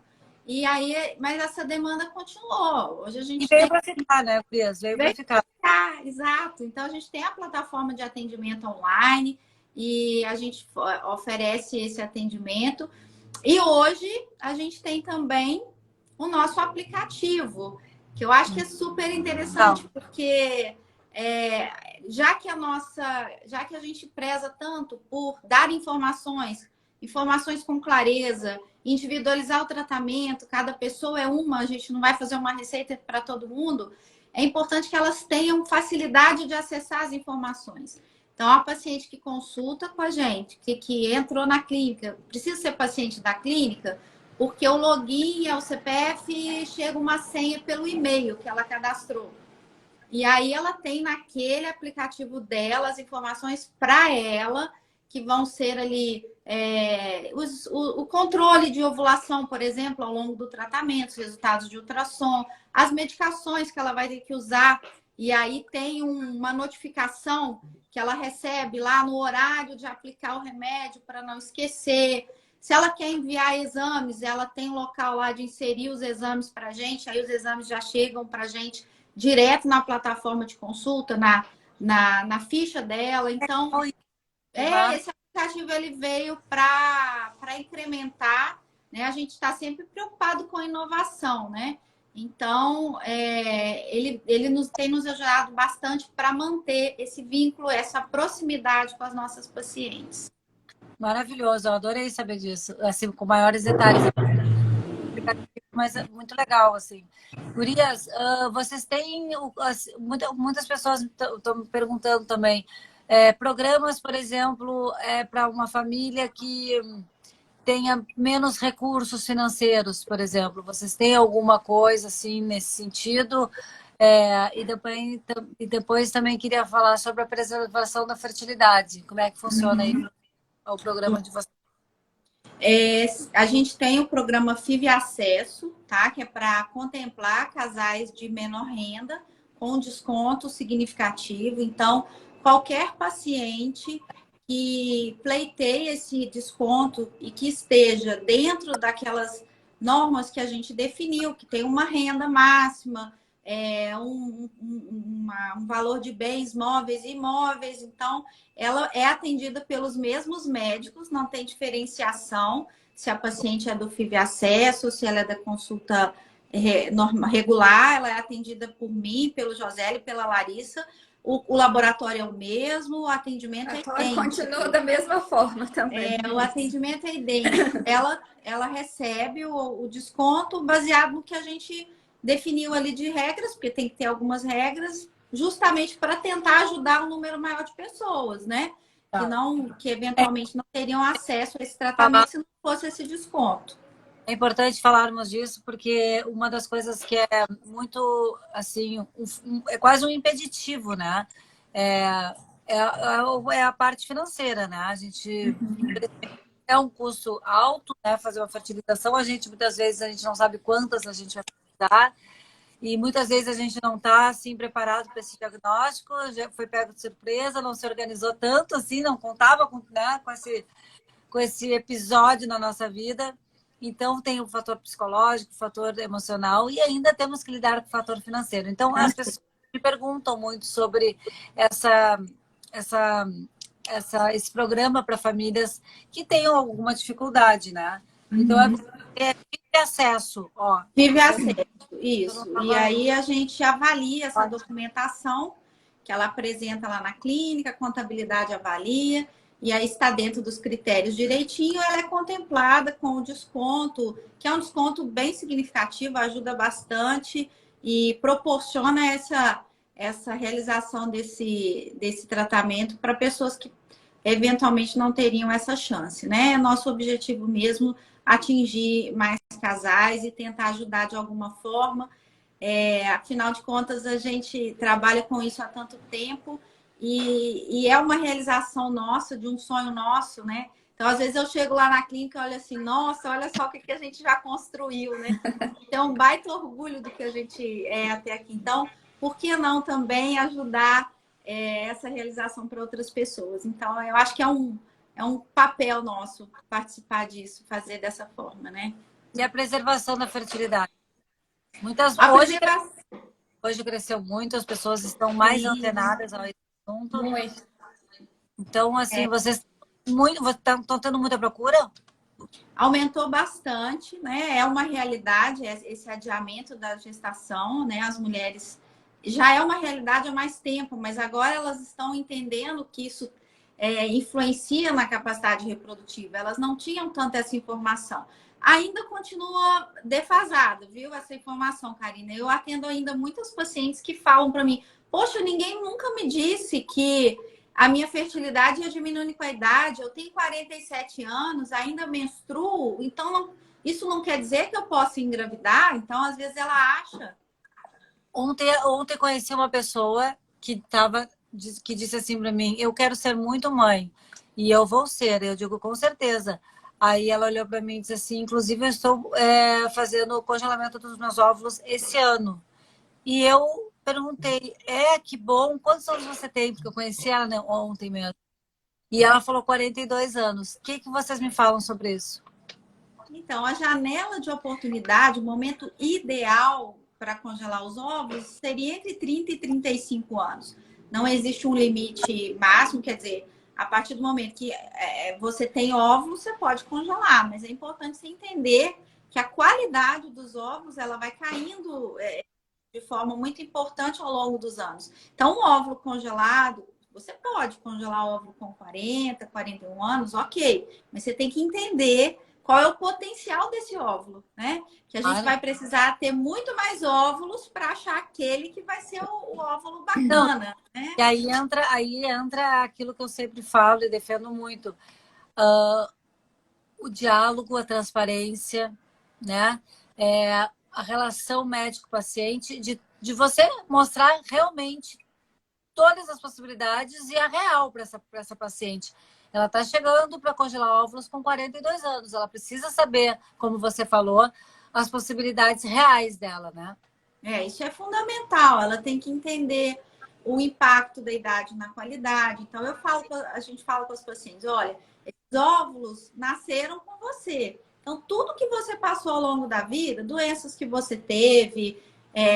E aí, mas essa demanda continuou. Hoje a gente E veio para ficar, né, Cris? Veio para ficar. Exato. Então, a gente tem a plataforma de atendimento online e a gente oferece esse atendimento. E hoje a gente tem também o nosso aplicativo, que eu acho que é super interessante, porque já que a gente preza tanto por dar informações com clareza, individualizar o tratamento, cada pessoa é uma, a gente não vai fazer uma receita para todo mundo, é importante que elas tenham facilidade de acessar as informações. Então, a paciente que consulta com a gente, que entrou na clínica, precisa ser paciente da clínica, porque o login é o CPF, chega uma senha pelo e-mail que ela cadastrou. E aí ela tem naquele aplicativo dela as informações para ela, que vão ser ali o controle de ovulação, por exemplo, ao longo do tratamento, os resultados de ultrassom, as medicações que ela vai ter que usar. E aí tem uma notificação que ela recebe lá no horário de aplicar o remédio para não esquecer. Se ela quer enviar exames, ela tem um local lá de inserir os exames para a gente, aí os exames já chegam para a gente direto na plataforma de consulta, na ficha dela. Então, esse aplicativo ele veio para incrementar, né? A gente está sempre preocupado com a inovação, né? Então, ele tem nos ajudado bastante para manter esse vínculo, essa proximidade com as nossas pacientes. Maravilhoso, eu adorei saber disso, assim, com maiores detalhes. Mas é muito legal, assim. Gurias, vocês têm, muitas pessoas estão me perguntando também, programas, por exemplo, para uma família que tenha menos recursos financeiros, por exemplo. Vocês têm alguma coisa assim nesse sentido? E depois também queria falar sobre a preservação da fertilidade. Como é que funciona aí o programa de vocês? A gente tem o programa FIV Acesso, tá? Que é para contemplar casais de menor renda com desconto significativo. Então, qualquer paciente que pleiteie esse desconto e que esteja dentro daquelas normas que a gente definiu, que tem uma renda máxima, um valor de bens móveis e imóveis. Então, ela é atendida pelos mesmos médicos, não tem diferenciação se a paciente é do FIV Acesso, se ela é da consulta regular, ela é atendida por mim, pelo José e pela Larissa. O laboratório é o mesmo, o atendimento é idêntico. Continua da mesma forma também. O atendimento é idêntico. Ela recebe o desconto baseado no que a gente definiu ali de regras, porque tem que ter algumas regras, justamente para tentar ajudar um número maior de pessoas, né? Que eventualmente não teriam acesso a esse tratamento se não fosse esse desconto. É importante falarmos disso, porque uma das coisas que é muito, assim, é quase um impeditivo, né? É a parte financeira, né? A gente é um custo alto, né? Fazer uma fertilização, muitas vezes a gente não sabe quantas a gente vai precisar, e muitas vezes a gente não está assim preparado para esse diagnóstico, já foi pego de surpresa, não se organizou tanto assim, não contava né, com esse episódio na nossa vida. Então, tem o fator psicológico, o fator emocional e ainda temos que lidar com o fator financeiro. Então, as pessoas me perguntam muito sobre esse programa para famílias que tenham alguma dificuldade, né? Então, Vive Acesso, ó. Vive Acesso, isso. E aí a gente avalia essa documentação que ela apresenta lá na clínica, a contabilidade avalia, e aí está dentro dos critérios direitinho, ela é contemplada com o desconto, que é um desconto bem significativo, ajuda bastante e proporciona essa realização desse tratamento para pessoas que eventualmente não teriam essa chance, né? Nosso objetivo mesmo atingir mais casais e tentar ajudar de alguma forma. Afinal de contas, a gente trabalha com isso há tanto tempo e é uma realização nossa, de um sonho nosso, né? Então, às vezes eu chego lá na clínica e olho assim, nossa, olha só o que a gente já construiu, né? Então, um baita orgulho do que a gente é até aqui. Então, por que não também ajudar essa realização para outras pessoas? Então, eu acho que é um papel nosso participar disso, fazer dessa forma, né? E a preservação da fertilidade. Hoje cresceu muito, as pessoas estão mais antenadas ao assunto. Muito. Então, assim, vocês estão tendo muita procura? Aumentou bastante, né? É uma realidade esse adiamento da gestação, né? As mulheres já é uma realidade há mais tempo, mas agora elas estão entendendo que isso influencia na capacidade reprodutiva. Elas não tinham tanta essa informação. Ainda continua defasado, viu? Essa informação, Karina. Eu atendo ainda muitas pacientes que falam para mim: poxa, ninguém nunca me disse que a minha fertilidade ia diminuindo com a idade. Eu tenho 47 anos, ainda menstruo, então isso não quer dizer que eu possa engravidar. Então, às vezes, ela acha. Ontem conheci uma pessoa que disse assim para mim: eu quero ser muito mãe e eu vou ser. Eu digo, com certeza. Aí ela olhou para mim e disse assim: inclusive, eu estou fazendo o congelamento dos meus óvulos esse ano. E eu perguntei: que bom, quantos anos você tem? Porque eu conheci ela, né, ontem mesmo. E ela falou 42 anos. O que vocês me falam sobre isso? Então, a janela de oportunidade, o momento ideal para congelar os óvulos seria entre 30 e 35 anos. Não existe um limite máximo, quer dizer, a partir do momento que você tem óvulos, você pode congelar, mas é importante você entender que a qualidade dos óvulos ela vai caindo de forma muito importante ao longo dos anos. Então, um óvulo congelado, você pode congelar óvulo com 40, 41 anos, ok, mas você tem que entender qual é o potencial desse óvulo, né? Que a gente vai precisar ter muito mais óvulos para achar aquele que vai ser o óvulo bacana, né? E aí entra aquilo que eu sempre falo e defendo muito. O diálogo, a transparência, né? A relação médico-paciente, de você mostrar realmente todas as possibilidades e a real para essa paciente. Ela está chegando para congelar óvulos com 42 anos. Ela precisa saber, como você falou, as possibilidades reais dela, né? Isso é fundamental. Ela tem que entender o impacto da idade na qualidade. Então, a gente fala com os pacientes: olha, esses óvulos nasceram com você. Então, tudo que você passou ao longo da vida, doenças que você teve,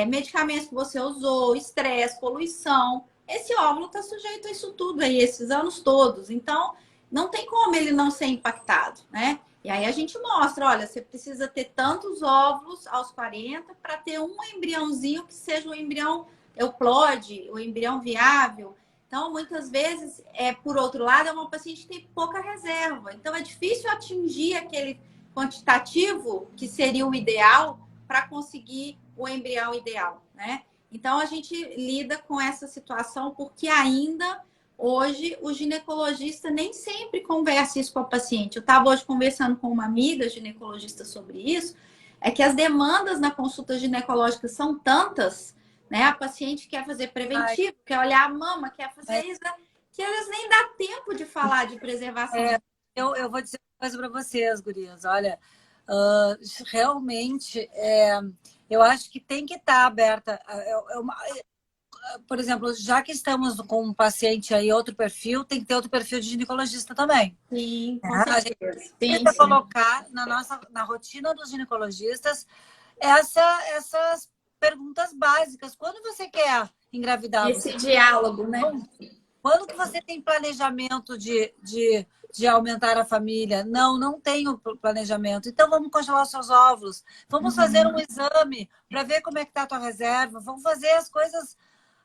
medicamentos que você usou, estresse, poluição, esse óvulo está sujeito a isso tudo aí, esses anos todos. Então, não tem como ele não ser impactado, né? E aí a gente mostra: olha, você precisa ter tantos óvulos aos 40 para ter um embriãozinho que seja o embrião euplode, o embrião viável. Então, muitas vezes, por outro lado, é uma paciente que tem pouca reserva. Então, é difícil atingir aquele quantitativo que seria o ideal para conseguir o embrião ideal, né? Então, a gente lida com essa situação porque ainda hoje o ginecologista nem sempre conversa isso com a paciente. Eu estava hoje conversando com uma amiga ginecologista sobre isso, é que as demandas na consulta ginecológica são tantas, né? A paciente quer fazer preventivo, quer olhar a mama, quer fazer isso, que elas nem dá tempo de falar de preservação. Eu vou dizer uma coisa para vocês, gurias. Olha, realmente, eu acho que tem que estar aberta. Por exemplo, já que estamos com um paciente aí, outro perfil, tem que ter outro perfil de ginecologista também. Sim, com certeza. A gente precisa colocar na rotina dos ginecologistas essas perguntas básicas. Quando você quer engravidar? Esse diálogo, né? Quando que você tem planejamento de aumentar a família? Não tenho planejamento. Então, vamos congelar os seus óvulos. Vamos fazer um exame para ver como é que está a tua reserva. Vamos fazer as coisas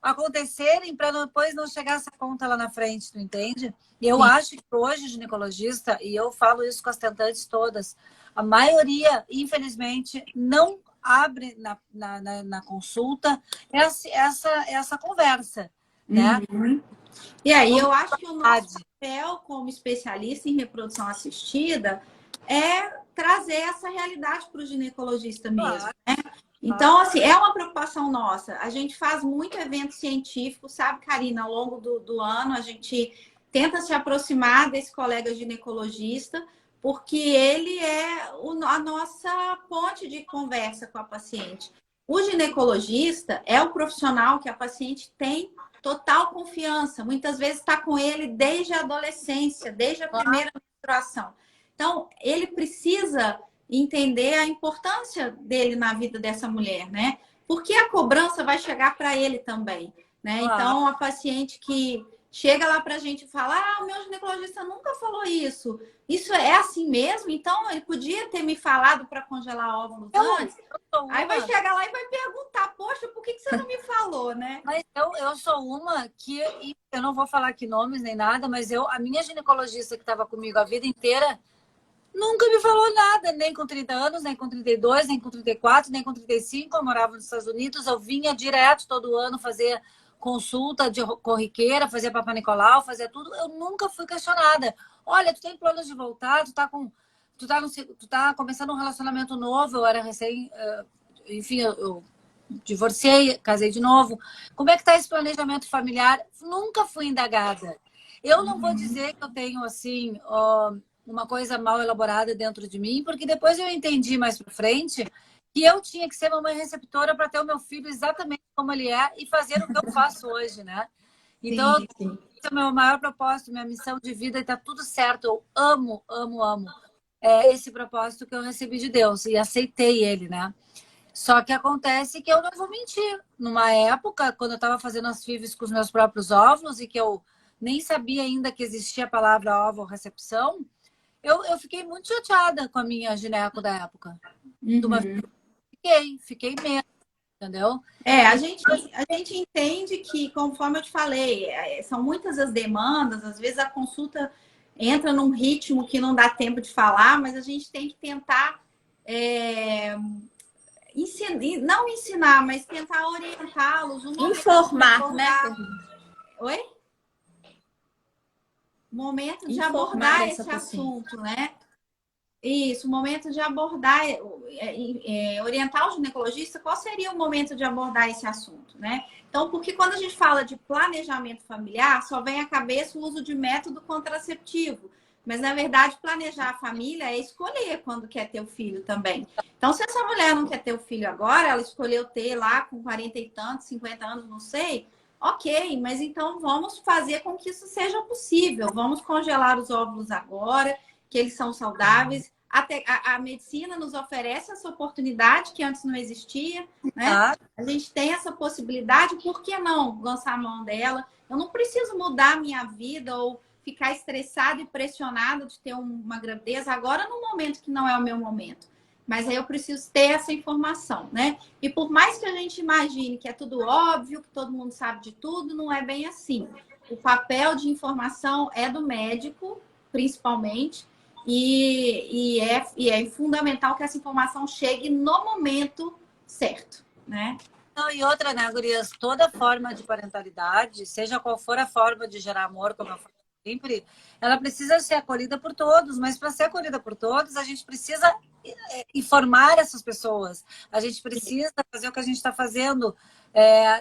acontecerem para depois não chegar essa conta lá na frente, tu entende? E eu acho que hoje, ginecologista, e eu falo isso com as tentantes todas, a maioria, infelizmente, não abre na consulta essa conversa, né? E aí, eu acho que o nosso papel como especialista em reprodução assistida é trazer essa realidade para o ginecologista mesmo, né? Então, assim, é uma preocupação nossa. A gente faz muito evento científico, sabe, Karina? Ao longo do ano, a gente tenta se aproximar desse colega ginecologista, porque ele é a nossa ponte de conversa com a paciente. O ginecologista é o profissional que a paciente tem total confiança. Muitas vezes está com ele desde a adolescência, desde a primeira menstruação. Então, ele precisa entender a importância dele na vida dessa mulher, né? Porque a cobrança vai chegar para ele também, né? Então, a paciente que chega lá para a gente e fala: ah, o meu ginecologista nunca falou isso. Isso é assim mesmo? Então, ele podia ter me falado para congelar óvulos antes. Aí vai chegar lá e vai perguntar: poxa, por que você não me falou, né? Mas eu sou uma que, eu não vou falar aqui nomes nem nada, mas a minha ginecologista que estava comigo a vida inteira nunca me falou nada, nem com 30 anos, nem com 32, nem com 34, nem com 35. Eu morava nos Estados Unidos, eu vinha direto todo ano fazer consulta de corriqueira, fazia Papa Nicolau, fazia tudo. Eu nunca fui questionada. Olha, tu tem planos de voltar? Tu tá começando um relacionamento novo, eu era recém, enfim, eu divorciei, casei de novo. Como é que tá esse planejamento familiar? Nunca fui indagada. Eu não vou dizer que eu tenho, assim, uma coisa mal elaborada dentro de mim, porque depois eu entendi mais para frente que eu tinha que ser mamãe receptora para ter o meu filho exatamente como ele é e fazer o que eu faço hoje, né? Então, sim. Esse é o meu maior propósito, minha missão de vida, e tá tudo certo. Eu amo, amo, amo esse propósito que eu recebi de Deus e aceitei ele, né? Só que acontece que eu não vou mentir. Numa época, quando eu estava fazendo as FIVs com os meus próprios óvulos e que eu nem sabia ainda que existia a palavra óvulo-recepção, eu fiquei muito chateada com a minha gineco da época. Fiquei mesmo, entendeu? A gente entende que, conforme eu te falei, são muitas as demandas, às vezes a consulta entra num ritmo que não dá tempo de falar, mas a gente tem que tentar não ensinar, mas tentar orientá-los. Informar, né? Oi? Momento de abordar esse assunto, né? Isso, o momento de abordar, orientar o ginecologista, qual seria o momento de abordar esse assunto, né? Então, porque quando a gente fala de planejamento familiar, só vem à cabeça o uso de método contraceptivo. Mas, na verdade, planejar a família é escolher quando quer ter o filho também. Então, se essa mulher não quer ter o filho agora, ela escolheu ter lá com 40 e tantos, 50 anos, não sei, ok, mas então vamos fazer com que isso seja possível. Vamos congelar os óvulos agora, que eles são saudáveis. A medicina nos oferece essa oportunidade que antes não existia, né? A gente tem essa possibilidade, por que não lançar a mão dela? Eu não preciso mudar a minha vida ou ficar estressada e pressionada de ter uma gravidez agora no momento que não é o meu momento. Mas aí eu preciso ter essa informação, né? E por mais que a gente imagine que é tudo óbvio, que todo mundo sabe de tudo, não é bem assim. O papel de informação é do médico, principalmente, e é fundamental que essa informação chegue no momento certo, né? Não, e outra, né, gurias? Toda forma de parentalidade, seja qual for a forma de gerar amor, como eu falo sempre, ela precisa ser acolhida por todos, mas para ser acolhida por todos, a gente precisa informar essas pessoas. A gente precisa fazer o que a gente está fazendo,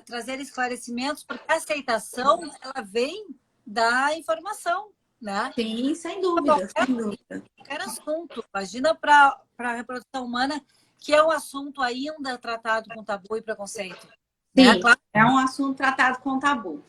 trazer esclarecimentos, porque a aceitação, ela vem da informação, né? Sim, sem dúvida, sem dúvida. Qualquer assunto. Imagina para a reprodução humana, que é um assunto ainda tratado com tabu e preconceito. Sim, né? Claro. É um assunto tratado com tabu.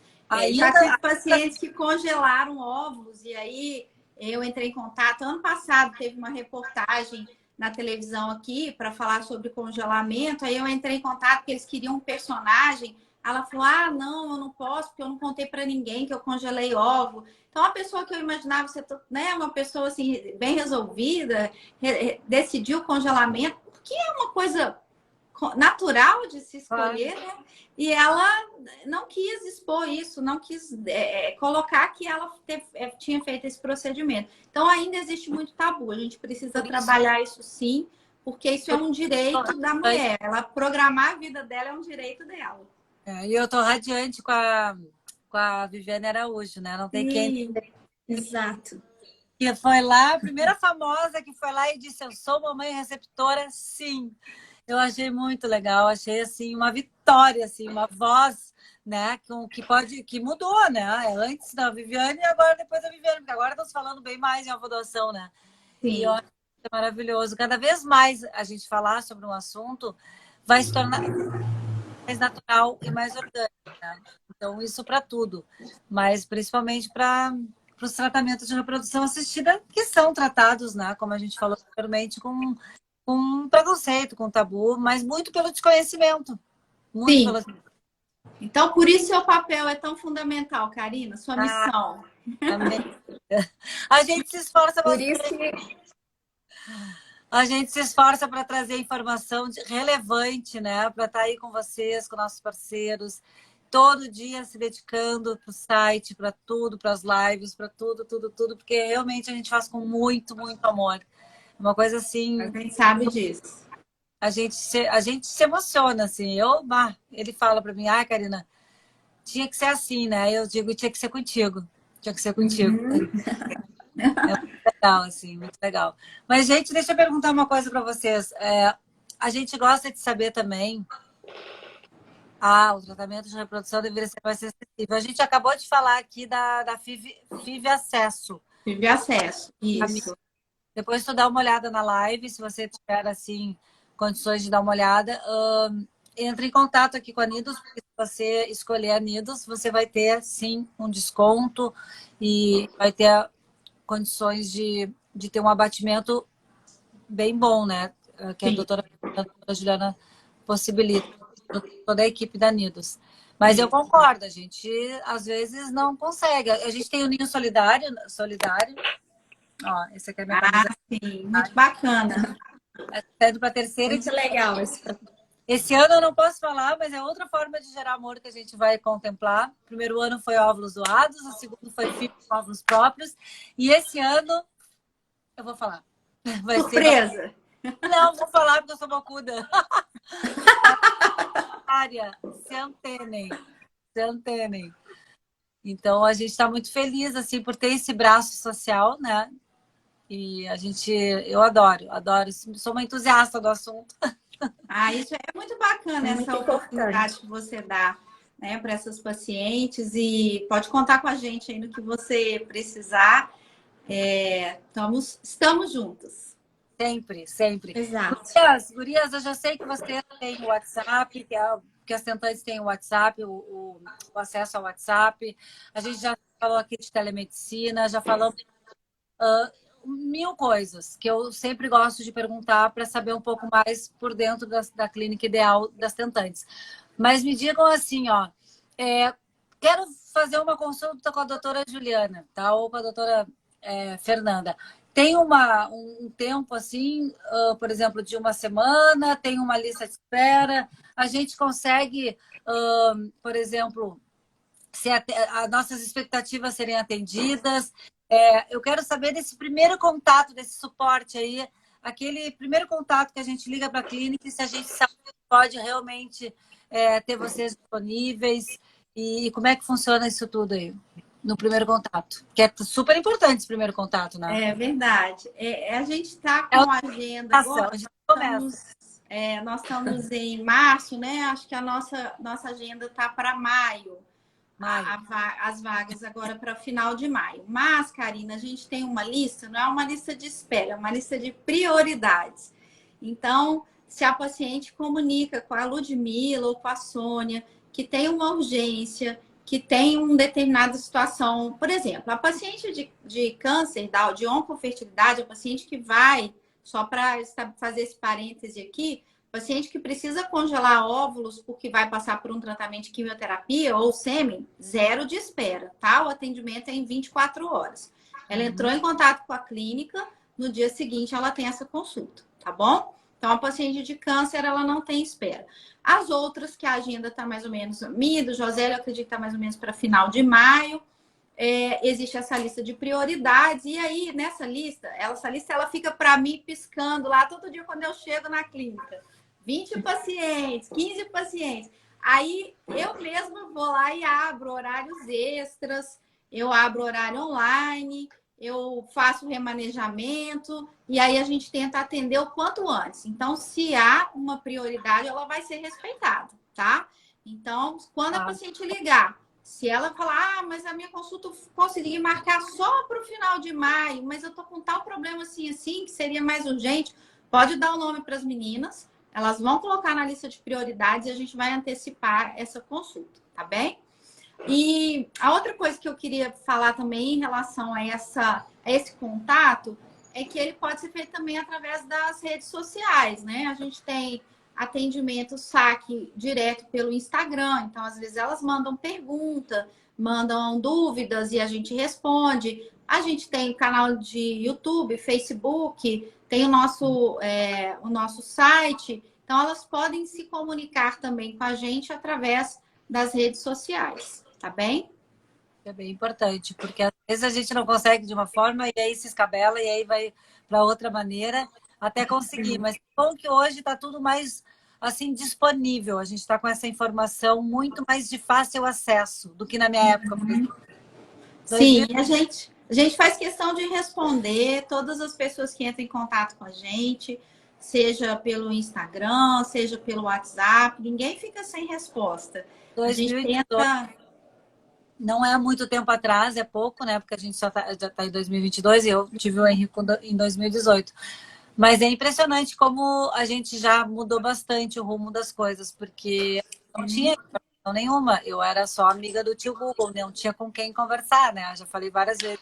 Já tive pacientes que congelaram óvulos e aí eu entrei em contato. Ano passado teve uma reportagem na televisão aqui para falar sobre congelamento. Aí eu entrei em contato porque eles queriam um personagem. Ela falou: ah, não, eu não posso porque eu não contei para ninguém que eu congelei óvulo. Então, a pessoa que eu imaginava ser, né, uma pessoa assim, bem resolvida, decidiu o congelamento, porque é uma coisa natural de se escolher, né? E ela não quis expor isso, não quis colocar que ela tinha feito esse procedimento. Então, ainda existe muito tabu. A gente precisa trabalhar isso sim, porque isso é um direito da mulher. Ela programar a vida dela é um direito dela. E eu tô radiante com a Viviane Araújo, né? Não tem quem... Exato. Que foi lá, a primeira famosa que foi lá e disse: eu sou mamãe receptora, sim. Eu achei muito legal, achei assim uma vitória, assim, uma voz, né, que mudou, né? Antes da Viviane e agora depois da Viviane, porque agora estamos falando bem mais em alvodoção, né? E eu Sim, acho que é maravilhoso. Cada vez mais a gente falar sobre um assunto vai se tornar mais natural e mais orgânico, né? Então, isso para tudo, mas principalmente para os tratamentos de reprodução assistida, que são tratados, né, como a gente falou anteriormente, com preconceito, com tabu, mas muito pelo desconhecimento. Muito sim. pelo. Então, por isso seu papel é tão fundamental, Karina, sua Ah, missão. amém. A gente se esforça Por bastante. isso que A gente se esforça para trazer informação relevante, né? Para estar aí com vocês, com nossos parceiros, todo dia se dedicando para o site, para tudo, para as lives, para tudo, tudo, tudo, porque realmente a gente faz com muito, muito amor. Uma coisa A assim, gente sabe disso. a gente se emociona, assim. Ele fala para mim, Karina, tinha que ser assim, né? Eu digo, tinha que ser contigo. Tinha que ser contigo. Uhum. É muito legal, assim, muito legal. Mas, gente, deixa eu perguntar uma coisa para vocês. A gente gosta de saber também. O tratamento de reprodução deveria ser mais acessível. A gente acabou de falar aqui da FIV Acesso. Tive acesso. Isso. Depois tu dá uma olhada na live, se você tiver, assim, condições de dar uma olhada. Entre em contato aqui com a Nidos, porque se você escolher a Nidos, você vai ter, sim, um desconto e vai ter condições de ter um abatimento bem bom, né? Que Sim. a doutora Juliana possibilita, toda a equipe da Nidos. Mas eu Isso. concordo, a gente às vezes não consegue. A gente tem o Ninho Solidário. Ó, esse aqui é a minha Ah, camisa. sim. Muito bacana. Está indo para a terceira muito edição. legal Esse ano eu não posso falar, mas é outra forma de gerar amor que a gente vai contemplar. O primeiro ano foi óvulos doados, o segundo foi filhos com óvulos próprios. E esse ano, eu vou falar. Vai ser. Surpresa. Não, vou falar porque eu sou bocuda. Área, se antenem. Então, a gente está muito feliz, assim, por ter esse braço social, né? E eu adoro. Sou uma entusiasta do assunto. Isso é muito bacana, é muito essa oportunidade importante. que você dá, né, para essas pacientes. E pode contar com a gente aí no que você precisar. Estamos juntos. Sempre, sempre. Exato. Gurias, eu já sei que você tem o WhatsApp, que as tentantes têm o WhatsApp, o acesso ao WhatsApp. A gente já falou aqui de telemedicina, já falamos mil coisas que eu sempre gosto de perguntar para saber um pouco mais por dentro da clínica ideal das tentantes. Mas me digam assim, ó, quero fazer uma consulta com a doutora Juliana, tá? Ou com a doutora Fernanda. Tem um tempo assim, por exemplo, de uma semana, tem uma lista de espera, a gente consegue, por exemplo, se as nossas expectativas serem atendidas. Eu quero saber desse primeiro contato, desse suporte aí, aquele primeiro contato que a gente liga para a clínica e se a gente sabe que pode realmente ter vocês disponíveis e como é que funciona isso tudo aí no primeiro contato. Que é super importante esse primeiro contato, né? É verdade. A gente está É com a agenda agora. onde começa. Nós estamos em março, né? Acho que a nossa agenda está para maio. As vagas agora para final de maio. Mas, Karina, a gente tem uma lista, não é uma lista de espera, é uma lista de prioridades. Então, se a paciente comunica com a Ludmila ou com a Sônia que tem uma urgência, que tem uma determinada situação, por exemplo, a paciente de câncer, de oncofertilidade, a paciente que vai, só para fazer esse parêntese aqui, paciente que precisa congelar óvulos porque vai passar por um tratamento de quimioterapia ou sêmen, 0 de espera, tá? O atendimento é em 24 horas. Ela entrou em contato com a clínica, no dia seguinte ela tem essa consulta, tá bom? Então, a paciente de câncer, ela não tem espera. As outras, que a agenda está mais ou menos, minha do José, eu acredito que está mais ou menos para final de maio, existe essa lista de prioridades, e aí, nessa lista, ela fica para mim piscando lá todo dia quando eu chego na clínica. 20 pacientes, 15 pacientes. Aí eu mesma vou lá e abro horários extras, eu abro horário online eu faço o remanejamento e aí a gente tenta atender o quanto antes. Então, se há uma prioridade, ela vai ser respeitada, tá? Então, quando a paciente ligar, se ela falar, mas a minha consulta eu consegui marcar só para o final de maio, mas eu tô com tal problema assim, que seria mais urgente, pode dar o nome para as meninas, elas vão colocar na lista de prioridades e a gente vai antecipar essa consulta, tá bem? E a outra coisa que eu queria falar também em relação a esse contato é que ele pode ser feito também através das redes sociais, né? A gente tem atendimento saque direto pelo Instagram, então às vezes elas mandam pergunta, mandam dúvidas e a gente responde. A gente tem canal de YouTube, Facebook, tem o nosso site, então elas podem se comunicar também com a gente através das redes sociais. Tá bem? É bem importante, porque às vezes a gente não consegue de uma forma e aí se escabela e aí vai para outra maneira até conseguir. Mas é bom que hoje está tudo mais assim disponível. A gente está com essa informação muito mais de fácil acesso do que na minha época. Sim, a gente faz questão de responder todas as pessoas que entram em contato com a gente, seja pelo Instagram, seja pelo WhatsApp. Ninguém fica sem resposta. A gente tenta... Não é muito tempo atrás, é pouco, né? Porque a gente já tá em 2022 e eu tive o Henrique em 2018. Mas é impressionante como a gente já mudou bastante o rumo das coisas, porque não tinha informação nenhuma. Eu era só amiga do tio Google, não tinha com quem conversar, né? Eu já falei várias vezes.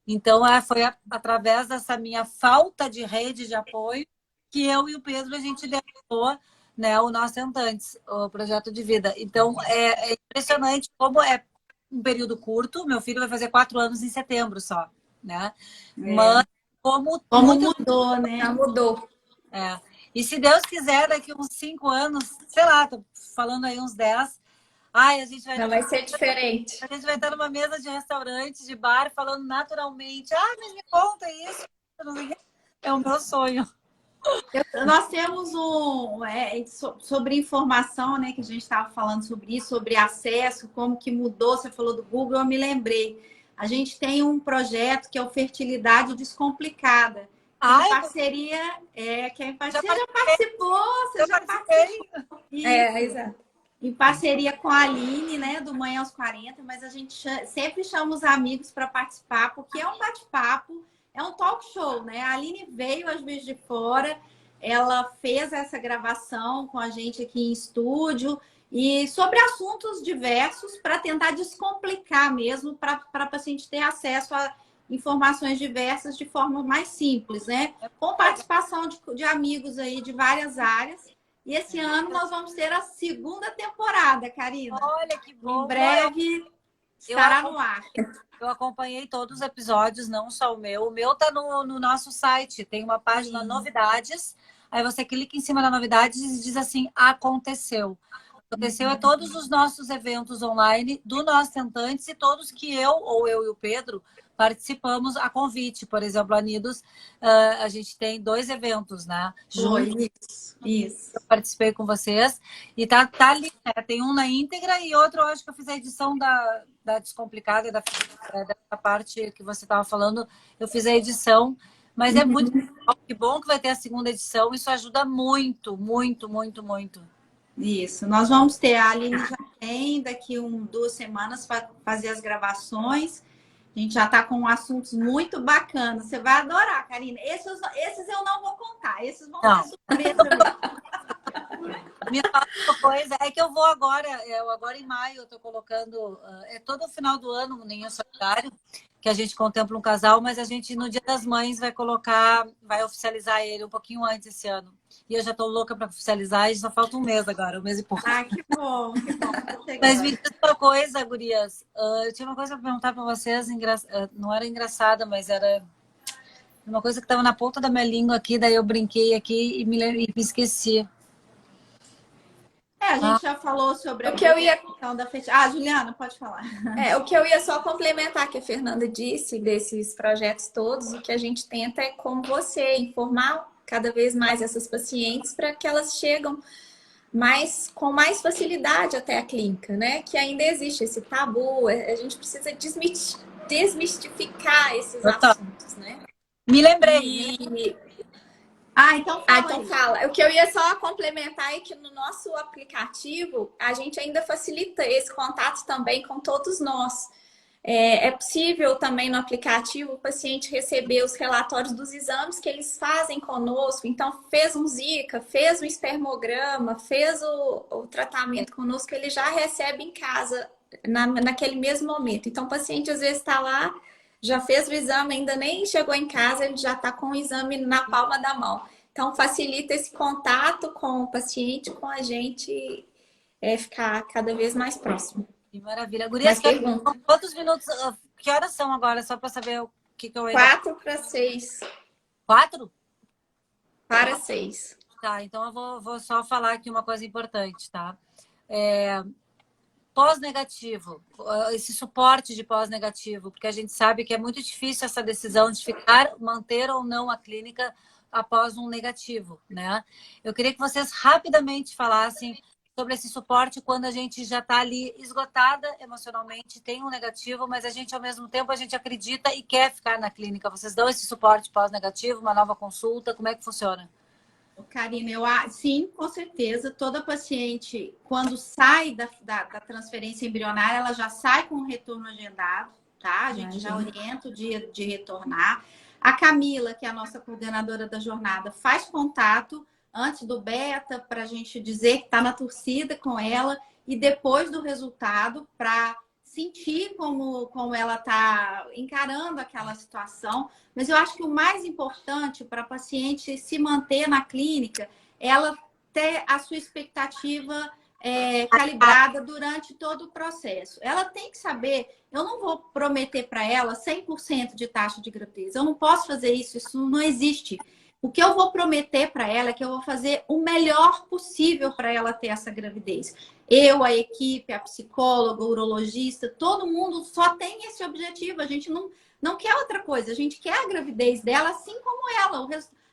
Então, foi através dessa minha falta de rede de apoio que eu e o Pedro, a gente desenvolveu, né, o Nós Tentantes, o projeto de vida. Então, é impressionante como é um período curto. Meu filho vai fazer 4 anos em setembro só, né? Mas como mudou, né? Já mudou. E se Deus quiser, daqui uns 5 anos, sei lá, tô falando aí uns 10, a gente vai ser diferente. A gente vai estar numa mesa de restaurante, de bar, falando naturalmente. Mas me conta isso. É o meu sonho. Nós temos sobre informação, né? Que a gente estava falando sobre isso, sobre acesso, como que mudou. Você falou do Google, eu me lembrei. A gente tem um projeto que é o Fertilidade Descomplicada. Em parceria, você já participou, você já participou. Exato. Em parceria com a Aline, né, do Manhã aos 40, mas a gente sempre chama os amigos para participar, porque é um bate-papo, é um talk show, né? A Aline veio às vezes de fora, ela fez essa gravação com a gente aqui em estúdio e sobre assuntos diversos para tentar descomplicar mesmo, para a paciente ter acesso a informações diversas de forma mais simples, né? Com participação de amigos aí de várias áreas. E esse ano nós vamos ter a 2ª temporada, Karina. Olha que bom. Em breve estará no ar. Eu acompanhei todos os episódios, não só o meu. O meu tá no nosso site, tem uma página novidades. Aí você clica em cima da novidades e diz assim, aconteceu. Aconteceu é todos os nossos eventos online do Nós Tentantes e todos que eu e o Pedro participamos a convite. Por exemplo, a Nidos, a gente tem 2 eventos, né? Isso. Eu participei com vocês e tá ali, né? Tem um na íntegra e outro, eu acho que eu fiz a edição da Descomplicada, da parte que você estava falando, eu fiz a edição, mas é muito que bom que vai ter a 2ª edição, isso ajuda muito, muito, muito, muito. Isso, nós vamos ter, a Aline já tem daqui 2 semanas para fazer as gravações. A gente já está com assuntos muito bacanas. Você vai adorar, Karina. Esses eu não vou contar. Esses vão ser surpresa. Me fala uma coisa, é que eu vou agora em maio, eu estou colocando, todo final do ano, o Ninho Solidário, que a gente contempla um casal, mas a gente no Dia das Mães vai oficializar ele um pouquinho antes esse ano. E eu já estou louca para oficializar e só falta um mês agora, um mês e pouco. Que bom, que bom. Mas me diz uma coisa, gurias. Eu tinha uma coisa para perguntar para vocês, não era engraçada, mas era uma coisa que estava na ponta da minha língua aqui, daí eu brinquei aqui e me esqueci. A gente já falou sobre o que eu ia da festa. Juliana, pode falar. O que eu ia só complementar que a Fernanda disse desses projetos todos, o que a gente tenta é, como você, informar cada vez mais essas pacientes para que elas chegam mas com mais facilidade até a clínica, né? Que ainda existe esse tabu, a gente precisa desmistificar esses assuntos, né? Me lembrei. Então então fala. O que eu ia só complementar é que no nosso aplicativo a gente ainda facilita esse contato também com todos nós. É possível também no aplicativo o paciente receber os relatórios dos exames que eles fazem conosco. Então, fez um Zika, fez um espermograma, fez o tratamento conosco, ele já recebe em casa naquele mesmo momento. Então, o paciente às vezes está lá, já fez o exame, ainda nem chegou em casa, ele já está com o exame na palma da mão. Então, facilita esse contato com o paciente, com a gente, ficar cada vez mais próximo. Que maravilha. Gurias, quantos minutos? Que horas são agora? Só para saber o que eu... 4 para 6. 4? Para 6. Tá, então eu vou só falar aqui uma coisa importante, tá? Pós-negativo, esse suporte de pós-negativo, porque a gente sabe que é muito difícil essa decisão de manter ou não a clínica após um negativo, né? Eu queria que vocês rapidamente falassem sobre esse suporte quando a gente já está ali esgotada emocionalmente, tem um negativo, mas a gente, ao mesmo tempo, a gente acredita e quer ficar na clínica. Vocês dão esse suporte pós-negativo, uma nova consulta? Como é que funciona? Karina, sim, com certeza. Toda paciente, quando sai da transferência embrionária, ela já sai com o retorno agendado, tá? A gente já orienta o dia de retornar. A Camila, que é a nossa coordenadora da jornada, faz contato antes do beta para a gente dizer que está na torcida com ela e depois do resultado para sentir como ela está encarando aquela situação. Mas eu acho que o mais importante para a paciente se manter na clínica, ela ter a sua expectativa calibrada durante todo o processo. Ela tem que saber, eu não vou prometer para ela 100% de taxa de gravidez. Eu não posso fazer isso, isso não existe. O que eu vou prometer para ela é que eu vou fazer o melhor possível para ela ter essa gravidez. Eu, a equipe, a psicóloga, o urologista, todo mundo só tem esse objetivo. A gente não quer outra coisa. A gente quer a gravidez dela assim como ela.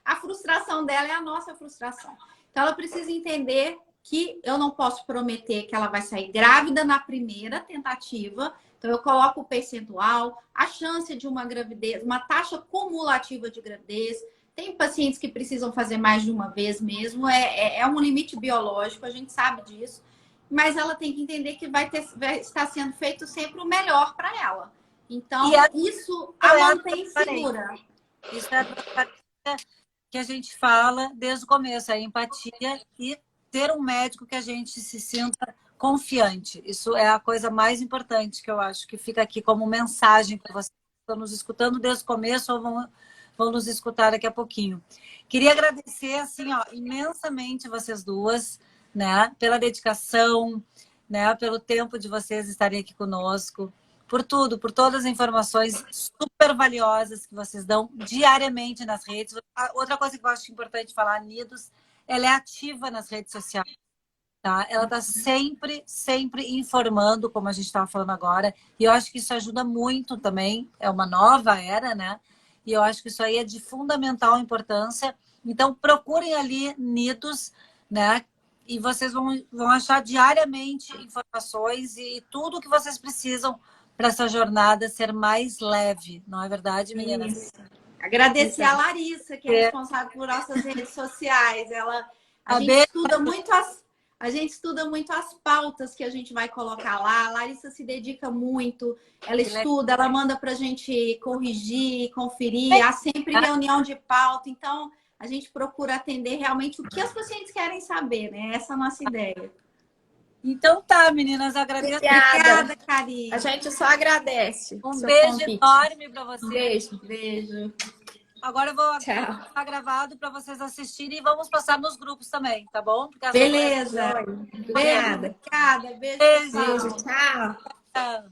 A frustração dela é a nossa frustração. Então, ela precisa entender que eu não posso prometer que ela vai sair grávida na primeira tentativa. Então, eu coloco o percentual, a chance de uma gravidez, uma taxa cumulativa de gravidez. Tem pacientes que precisam fazer mais de uma vez mesmo. É um limite biológico, a gente sabe disso. Mas ela tem que entender que vai estar sendo feito sempre o melhor para ela. Então, isso a mantém segura. Isso é a que a gente fala desde o começo, a empatia e ter um médico que a gente se sinta confiante. Isso é a coisa mais importante que eu acho que fica aqui como mensagem para vocês que estão nos escutando desde o começo ou vão nos escutar daqui a pouquinho. Queria agradecer assim, imensamente vocês duas, né, pela dedicação, né, pelo tempo de vocês estarem aqui conosco, por tudo, por todas as informações super valiosas que vocês dão diariamente nas redes. Outra coisa que eu acho importante falar, a Nidos, ela é ativa nas redes sociais, tá? Ela está sempre informando, como a gente estava falando agora, e eu acho que isso ajuda muito também, é uma nova era, né? E eu acho que isso aí é de fundamental importância. Então, procurem ali Nidos, né? E vocês vão achar diariamente informações e tudo o que vocês precisam para essa jornada ser mais leve. Não é verdade, meninas? Isso. Agradecer a Larissa, que é responsável por nossas redes sociais. A gente estuda muito as pautas que a gente vai colocar lá. A Larissa se dedica muito, ela estuda, ela manda para a gente corrigir, conferir. Há sempre reunião de pauta. Então, a gente procura atender realmente o que as pacientes querem saber, né? Essa é a nossa ideia. Então tá, meninas, agradeço. Obrigada, Karine. A gente só agradece. Um beijo enorme para vocês. Beijo. Agora eu vou ficar gravado para vocês assistirem e vamos passar nos grupos também, tá bom? Beleza. Obrigada. Beijo. Tchau. Tchau.